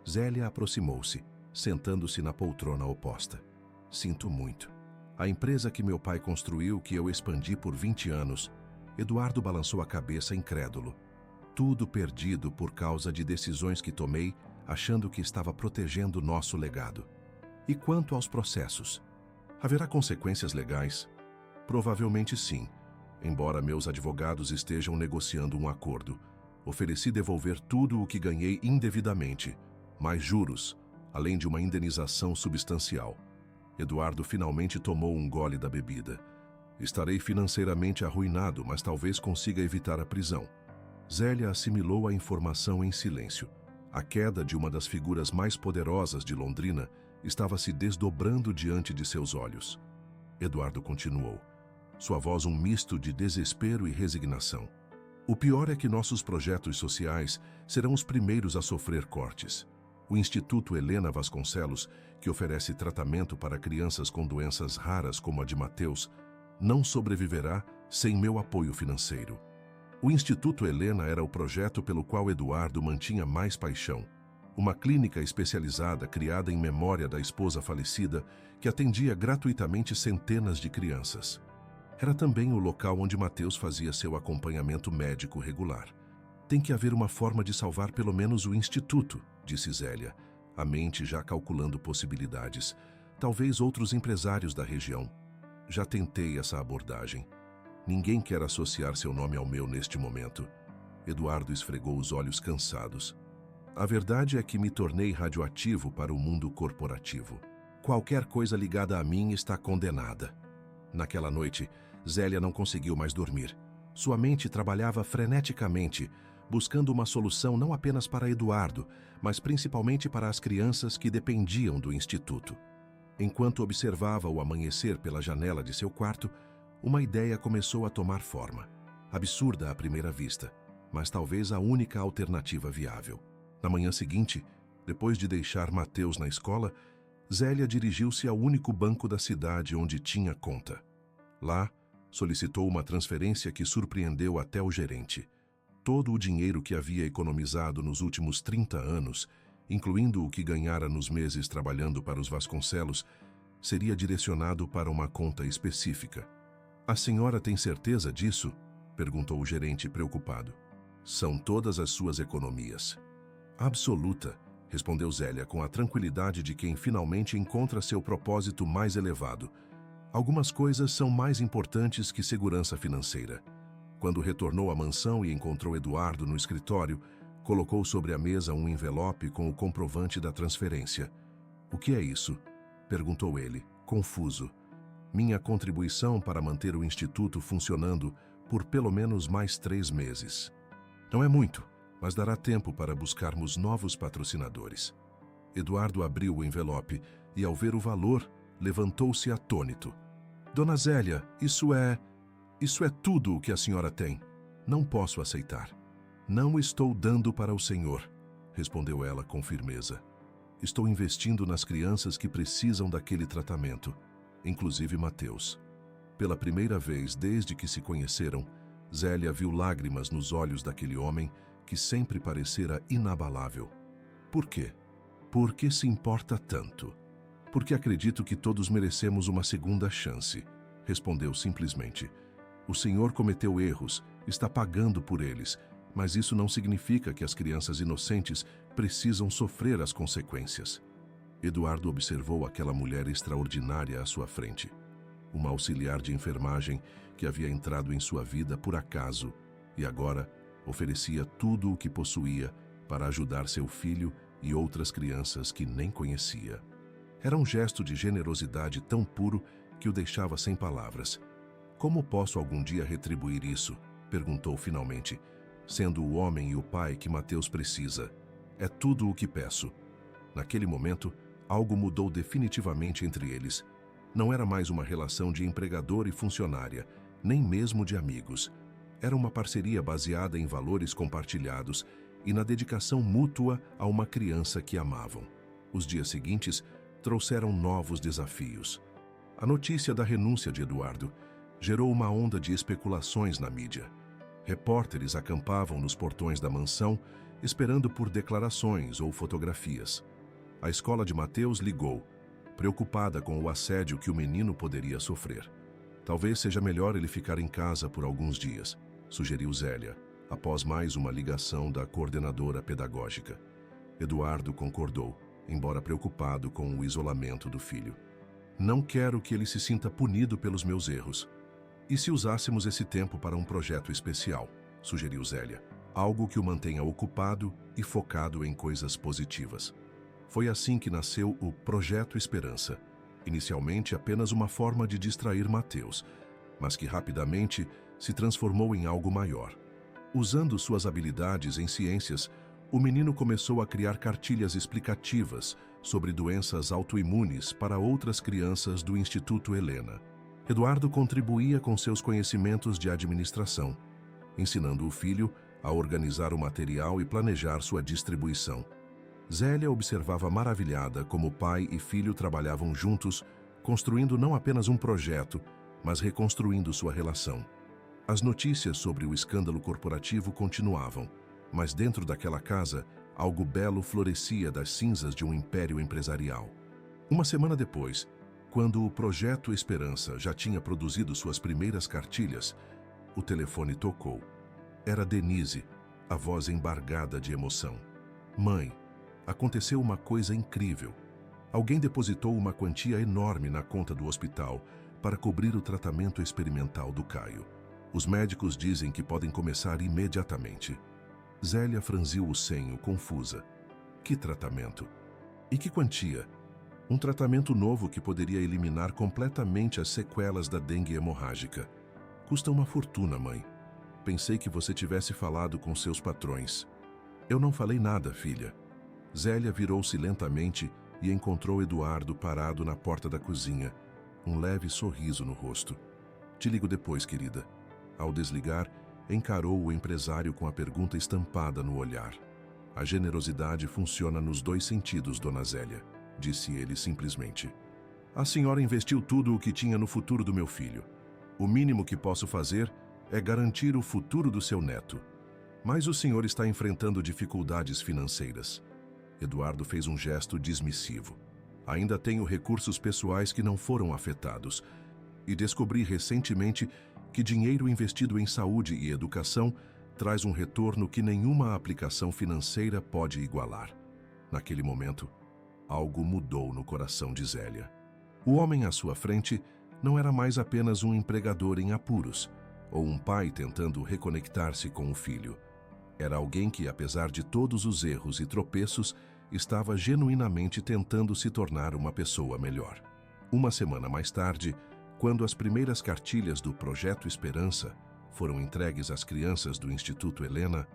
Zélia aproximou-se, sentando-se na poltrona oposta. "Sinto muito. A empresa que meu pai construiu, que eu expandi por 20 anos, Eduardo balançou a cabeça incrédulo. "Tudo perdido por causa de decisões que tomei, achando que estava protegendo nosso legado." "E quanto aos processos? Haverá consequências legais?" "Provavelmente sim, embora meus advogados estejam negociando um acordo. Ofereci devolver tudo o que ganhei indevidamente, mais juros, além de uma indenização substancial." Eduardo finalmente tomou um gole da bebida. "Estarei financeiramente arruinado, mas talvez consiga evitar a prisão." Zélia assimilou a informação em silêncio. A queda de uma das figuras mais poderosas de Londrina estava se desdobrando diante de seus olhos. Eduardo continuou, sua voz um misto de desespero e resignação. "O pior é que nossos projetos sociais serão os primeiros a sofrer cortes. O Instituto Helena Vasconcelos, que oferece tratamento para crianças com doenças raras como a de Mateus, não sobreviverá sem meu apoio financeiro. O Instituto Helena era o projeto pelo qual Eduardo mantinha mais paixão. Uma clínica especializada criada em memória da esposa falecida que atendia gratuitamente centenas de crianças. Era também o local onde Mateus fazia seu acompanhamento médico regular. Tem que haver uma forma de salvar pelo menos o Instituto, disse Zélia, a mente já calculando possibilidades. Talvez outros empresários da região. Já tentei essa abordagem. Ninguém quer associar seu nome ao meu neste momento. Eduardo esfregou os olhos cansados. A verdade é que me tornei radioativo para o mundo corporativo. Qualquer coisa ligada a mim está condenada. Naquela noite, Zélia não conseguiu mais dormir. Sua mente trabalhava freneticamente, buscando uma solução não apenas para Eduardo, mas principalmente para as crianças que dependiam do instituto. Enquanto observava o amanhecer pela janela de seu quarto, uma ideia começou a tomar forma. Absurda à primeira vista, mas talvez a única alternativa viável. Na manhã seguinte, depois de deixar Mateus na escola, Zélia dirigiu-se ao único banco da cidade onde tinha conta. Lá, solicitou uma transferência que surpreendeu até o gerente. Todo o dinheiro que havia economizado nos últimos 30 anos, incluindo o que ganhara nos meses trabalhando para os Vasconcelos, seria direcionado para uma conta específica. "A senhora tem certeza disso?" perguntou o gerente preocupado. "São todas as suas economias." "Absoluta", respondeu Zélia com a tranquilidade de quem finalmente encontra seu propósito mais elevado. "Algumas coisas são mais importantes que segurança financeira." Quando retornou à mansão e encontrou Eduardo no escritório, colocou sobre a mesa um envelope com o comprovante da transferência. "O que é isso?" perguntou ele, confuso. "Minha contribuição para manter o instituto funcionando por pelo menos mais 3 meses. Não é muito, mas dará tempo para buscarmos novos patrocinadores." Eduardo abriu o envelope e, ao ver o valor, levantou-se atônito. "Dona Zélia, isso é tudo o que a senhora tem. Não posso aceitar." "Não estou dando para o senhor", respondeu ela com firmeza. "Estou investindo nas crianças que precisam daquele tratamento, inclusive Mateus." Pela primeira vez desde que se conheceram, Zélia viu lágrimas nos olhos daquele homem que sempre parecera inabalável. "Por quê? Por que se importa tanto?" "Porque acredito que todos merecemos uma segunda chance", respondeu simplesmente. "O senhor cometeu erros, está pagando por eles, mas isso não significa que as crianças inocentes precisam sofrer as consequências." Eduardo observou aquela mulher extraordinária à sua frente. Uma auxiliar de enfermagem que havia entrado em sua vida por acaso e agora oferecia tudo o que possuía para ajudar seu filho e outras crianças que nem conhecia. Era um gesto de generosidade tão puro que o deixava sem palavras. "Como posso algum dia retribuir isso?" perguntou finalmente. "Sendo o homem e o pai que Mateus precisa. É tudo o que peço." Naquele momento, algo mudou definitivamente entre eles. Não era mais uma relação de empregador e funcionária, nem mesmo de amigos. Era uma parceria baseada em valores compartilhados e na dedicação mútua a uma criança que amavam. Os dias seguintes trouxeram novos desafios. A notícia da renúncia de Eduardo gerou uma onda de especulações na mídia. Repórteres acampavam nos portões da mansão, esperando por declarações ou fotografias. A escola de Mateus ligou, preocupada com o assédio que o menino poderia sofrer. "Talvez seja melhor ele ficar em casa por alguns dias", sugeriu Zélia, após mais uma ligação da coordenadora pedagógica. Eduardo concordou, embora preocupado com o isolamento do filho. "Não quero que ele se sinta punido pelos meus erros. E se usássemos esse tempo para um projeto especial?", sugeriu Zélia. "Algo que o mantenha ocupado e focado em coisas positivas." Foi assim que nasceu o Projeto Esperança, inicialmente apenas uma forma de distrair Mateus, mas que rapidamente se transformou em algo maior. Usando suas habilidades em ciências, o menino começou a criar cartilhas explicativas sobre doenças autoimunes para outras crianças do Instituto Helena. Eduardo contribuía com seus conhecimentos de administração, ensinando o filho a organizar o material e planejar sua distribuição. Zélia observava maravilhada como pai e filho trabalhavam juntos, construindo não apenas um projeto, mas reconstruindo sua relação. As notícias sobre o escândalo corporativo continuavam, mas dentro daquela casa, algo belo florescia das cinzas de um império empresarial. Uma semana depois, quando o Projeto Esperança já tinha produzido suas primeiras cartilhas, o telefone tocou. Era Denise, a voz embargada de emoção. Mãe, aconteceu uma coisa incrível. Alguém depositou uma quantia enorme na conta do hospital para cobrir o tratamento experimental do Caio. Os médicos dizem que podem começar imediatamente. Zélia franziu o senho, confusa. Que tratamento? E que quantia? Um tratamento novo que poderia eliminar completamente as sequelas da dengue hemorrágica. Custa uma fortuna, mãe. Pensei que você tivesse falado com seus patrões. Eu não falei nada, filha. Zélia virou-se lentamente e encontrou Eduardo parado na porta da cozinha, um leve sorriso no rosto. Te ligo depois, querida. Ao desligar, encarou o empresário com a pergunta estampada no olhar. A generosidade funciona nos dois sentidos, dona Zélia, disse ele simplesmente. A senhora investiu tudo o que tinha no futuro do meu filho. O mínimo que posso fazer é garantir o futuro do seu neto. Mas o senhor está enfrentando dificuldades financeiras. Eduardo fez um gesto dismissivo. Ainda tenho recursos pessoais que não foram afetados. E descobri recentemente que dinheiro investido em saúde e educação traz um retorno que nenhuma aplicação financeira pode igualar. Naquele momento, algo mudou no coração de Zélia. O homem à sua frente não era mais apenas um empregador em apuros, ou um pai tentando reconectar-se com o filho. Era alguém que, apesar de todos os erros e tropeços, estava genuinamente tentando se tornar uma pessoa melhor. Uma semana mais tarde, quando as primeiras cartilhas do Projeto Esperança foram entregues às crianças do Instituto Helena,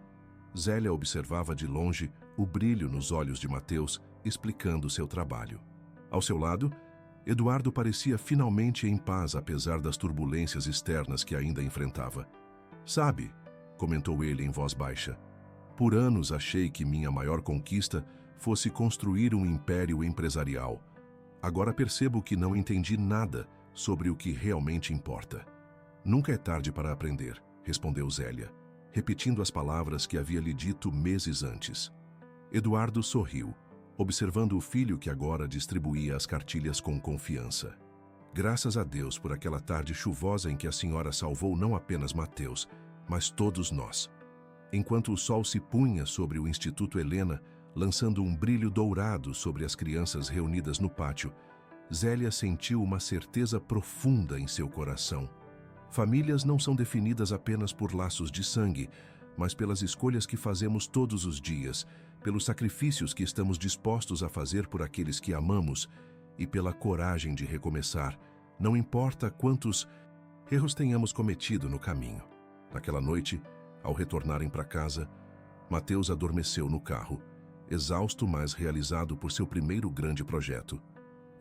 Zélia observava de longe o brilho nos olhos de Mateus, explicando seu trabalho. Ao seu lado, Eduardo parecia finalmente em paz apesar das turbulências externas que ainda enfrentava. Sabe, comentou ele em voz baixa, por anos achei que minha maior conquista fosse construir um império empresarial. Agora percebo que não entendi nada sobre o que realmente importa. Nunca é tarde para aprender, respondeu Zélia, repetindo as palavras que havia lhe dito meses antes. Eduardo sorriu, observando o filho que agora distribuía as cartilhas com confiança. Graças a Deus por aquela tarde chuvosa em que a senhora salvou não apenas Mateus, mas todos nós. Enquanto o sol se punha sobre o Instituto Helena, lançando um brilho dourado sobre as crianças reunidas no pátio, Zélia sentiu uma certeza profunda em seu coração. Famílias não são definidas apenas por laços de sangue, mas pelas escolhas que fazemos todos os dias, pelos sacrifícios que estamos dispostos a fazer por aqueles que amamos e pela coragem de recomeçar, não importa quantos erros tenhamos cometido no caminho. Naquela noite, ao retornarem para casa, Mateus adormeceu no carro, exausto, mas realizado por seu primeiro grande projeto.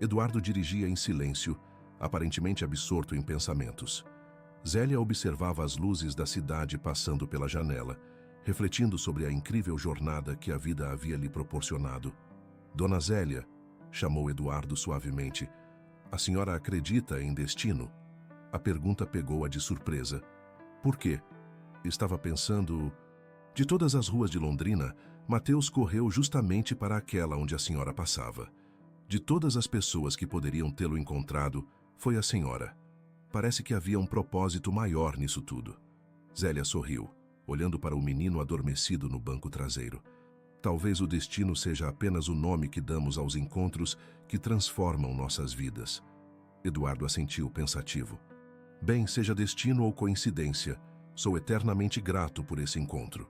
Eduardo dirigia em silêncio, aparentemente absorto em pensamentos. Zélia observava as luzes da cidade passando pela janela, refletindo sobre a incrível jornada que a vida havia lhe proporcionado. Dona Zélia, chamou Eduardo suavemente, a senhora acredita em destino? A pergunta pegou-a de surpresa. Por quê? Estava pensando... De todas as ruas de Londrina, Mateus correu justamente para aquela onde a senhora passava. De todas as pessoas que poderiam tê-lo encontrado, foi a senhora. Parece que havia um propósito maior nisso tudo. Zélia sorriu, olhando para o menino adormecido no banco traseiro. Talvez o destino seja apenas o nome que damos aos encontros que transformam nossas vidas. Eduardo assentiu pensativo. Bem, seja destino ou coincidência, sou eternamente grato por esse encontro.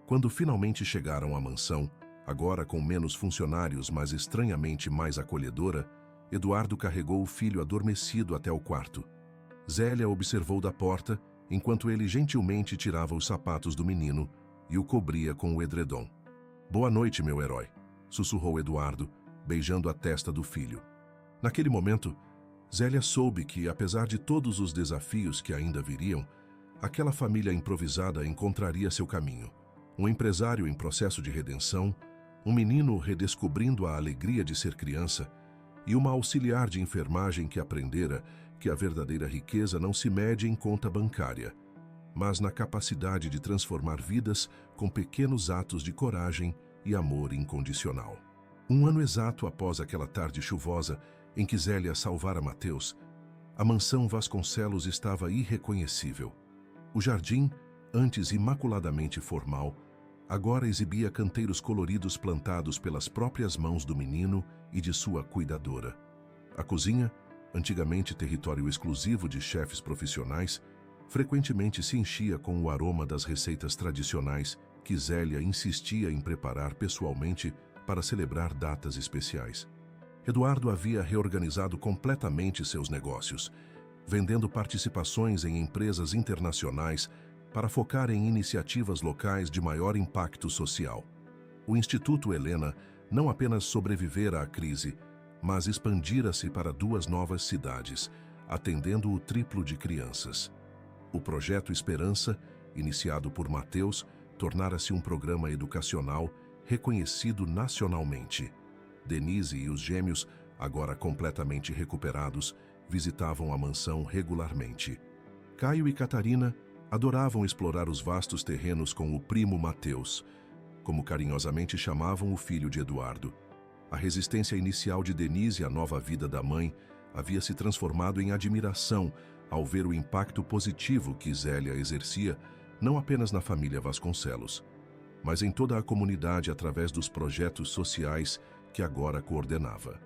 Quando finalmente chegaram à mansão, agora com menos funcionários, mas estranhamente mais acolhedora, Eduardo carregou o filho adormecido até o quarto. Zélia observou da porta, enquanto ele gentilmente tirava os sapatos do menino e o cobria com o edredom. Boa noite, meu herói, sussurrou Eduardo, beijando a testa do filho. Naquele momento, Zélia soube que, apesar de todos os desafios que ainda viriam, aquela família improvisada encontraria seu caminho. Um empresário em processo de redenção, um menino redescobrindo a alegria de ser criança e uma auxiliar de enfermagem que aprendera que a verdadeira riqueza não se mede em conta bancária, mas na capacidade de transformar vidas com pequenos atos de coragem e amor incondicional. Um ano exato após aquela tarde chuvosa em que Zélia salvara Mateus, a mansão Vasconcelos estava irreconhecível. O jardim, antes imaculadamente formal, agora exibia canteiros coloridos plantados pelas próprias mãos do menino e de sua cuidadora. A cozinha, antigamente território exclusivo de chefes profissionais, frequentemente se enchia com o aroma das receitas tradicionais que Zélia insistia em preparar pessoalmente para celebrar datas especiais. Eduardo havia reorganizado completamente seus negócios, vendendo participações em empresas internacionais para focar em iniciativas locais de maior impacto social. O Instituto Helena não apenas sobrevivera à crise, mas expandira-se para 2 novas cidades, atendendo o triplo de crianças. O Projeto Esperança, iniciado por Mateus, tornara-se um programa educacional reconhecido nacionalmente. Denise e os gêmeos, agora completamente recuperados, visitavam a mansão regularmente. Caio e Catarina adoravam explorar os vastos terrenos com o primo Mateus, como carinhosamente chamavam o filho de Eduardo. A resistência inicial de Denise à nova vida da mãe havia se transformado em admiração ao ver o impacto positivo que Zélia exercia não apenas na família Vasconcelos, mas em toda a comunidade através dos projetos sociais que agora coordenava.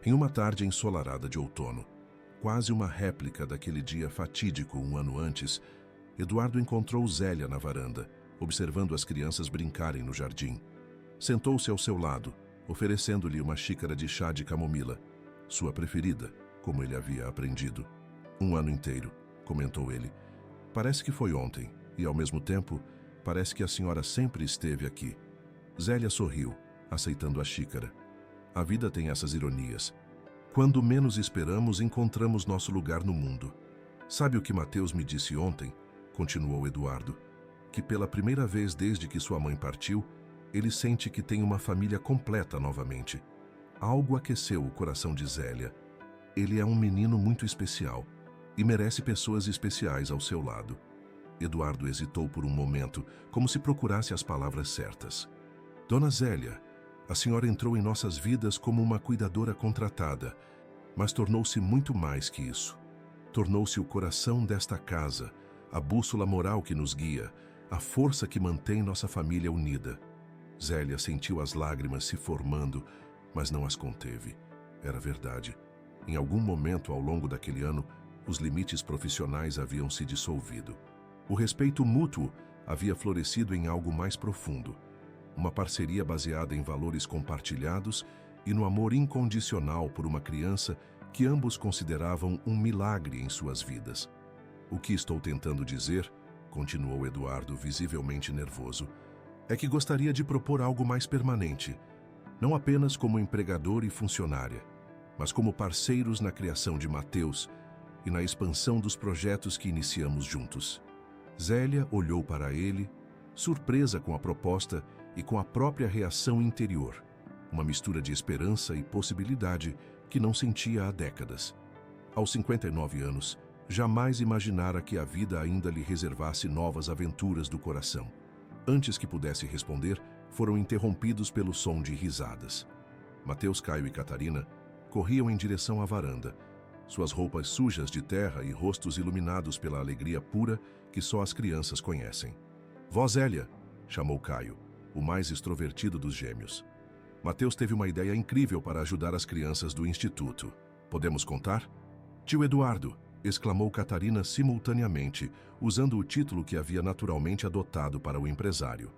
Em uma tarde ensolarada de outono, quase uma réplica daquele dia fatídico 1 ano antes, Eduardo encontrou Zélia na varanda, observando as crianças brincarem no jardim. Sentou-se ao seu lado, oferecendo-lhe uma xícara de chá de camomila, sua preferida, como ele havia aprendido. 1 ano inteiro, comentou ele. Parece que foi ontem, e ao mesmo tempo, parece que a senhora sempre esteve aqui. Zélia sorriu, aceitando a xícara. A vida tem essas ironias. Quando menos esperamos, encontramos nosso lugar no mundo. Sabe o que Mateus me disse ontem? Continuou Eduardo. Que pela primeira vez desde que sua mãe partiu, ele sente que tem uma família completa novamente. Algo aqueceu o coração de Zélia. Ele é um menino muito especial e merece pessoas especiais ao seu lado. Eduardo hesitou por um momento, como se procurasse as palavras certas. Dona Zélia, a senhora entrou em nossas vidas como uma cuidadora contratada, mas tornou-se muito mais que isso. Tornou-se o coração desta casa, a bússola moral que nos guia, a força que mantém nossa família unida. Zélia sentiu as lágrimas se formando, mas não as conteve. Era verdade. Em algum momento ao longo daquele ano, os limites profissionais haviam se dissolvido. O respeito mútuo havia florescido em algo mais profundo. Uma parceria baseada em valores compartilhados e no amor incondicional por uma criança que ambos consideravam um milagre em suas vidas. O que estou tentando dizer, continuou Eduardo, visivelmente nervoso, é que gostaria de propor algo mais permanente, não apenas como empregador e funcionária, mas como parceiros na criação de Mateus e na expansão dos projetos que iniciamos juntos. Zélia olhou para ele, surpresa com a proposta e com a própria reação interior, uma mistura de esperança e possibilidade que não sentia há décadas. Aos 59 anos, jamais imaginara que a vida ainda lhe reservasse novas aventuras do coração. Antes que pudesse responder, foram interrompidos pelo som de risadas. Mateus, Caio e Catarina corriam em direção à varanda, suas roupas sujas de terra e rostos iluminados pela alegria pura que só as crianças conhecem. Vó Zélia, chamou Caio, o mais extrovertido dos gêmeos. Mateus teve uma ideia incrível para ajudar as crianças do instituto. Podemos contar? Tio Eduardo, exclamou Catarina simultaneamente, usando o título que havia naturalmente adotado para o empresário.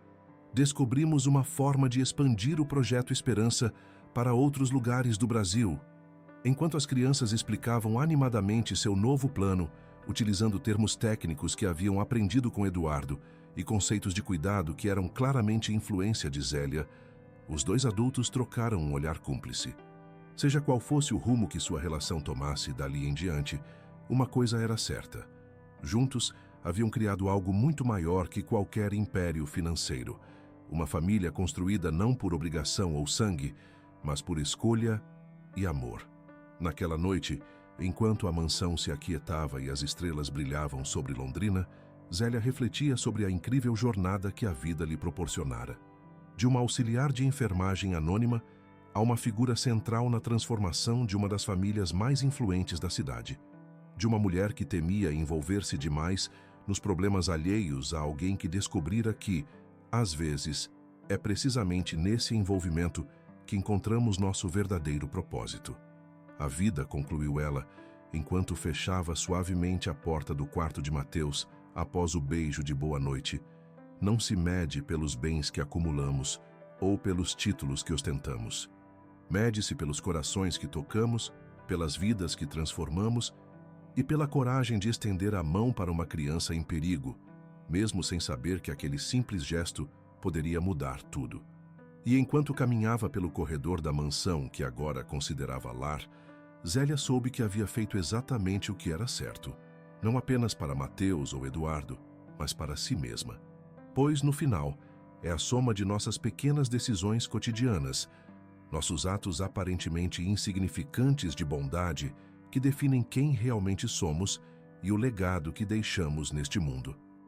Descobrimos uma forma de expandir o Projeto Esperança para outros lugares do Brasil. Enquanto as crianças explicavam animadamente seu novo plano, utilizando termos técnicos que haviam aprendido com Eduardo e conceitos de cuidado que eram claramente influência de Zélia, os 2 adultos trocaram um olhar cúmplice. Seja qual fosse o rumo que sua relação tomasse dali em diante, uma coisa era certa. Juntos, haviam criado algo muito maior que qualquer império financeiro. uma família construída não por obrigação ou sangue, mas por escolha e amor. Naquela noite, enquanto a mansão se aquietava e as estrelas brilhavam sobre Londrina, Zélia refletia sobre a incrível jornada que a vida lhe proporcionara. De uma auxiliar de enfermagem anônima a uma figura central na transformação de uma das famílias mais influentes da cidade. De uma mulher que temia envolver-se demais nos problemas alheios a alguém que descobrira que, às vezes, é precisamente nesse envolvimento que encontramos nosso verdadeiro propósito. A vida, concluiu ela, enquanto fechava suavemente a porta do quarto de Mateus após o beijo de boa noite, não se mede pelos bens que acumulamos ou pelos títulos que ostentamos. Mede-se pelos corações que tocamos, pelas vidas que transformamos e pela coragem de estender a mão para uma criança em perigo, mesmo sem saber que aquele simples gesto poderia mudar tudo. E enquanto caminhava pelo corredor da mansão que agora considerava lar, Zélia soube que havia feito exatamente o que era certo, não apenas para Mateus ou Eduardo, mas para si mesma. Pois, no final, é a soma de nossas pequenas decisões cotidianas, nossos atos aparentemente insignificantes de bondade, que definem quem realmente somos e o legado que deixamos neste mundo.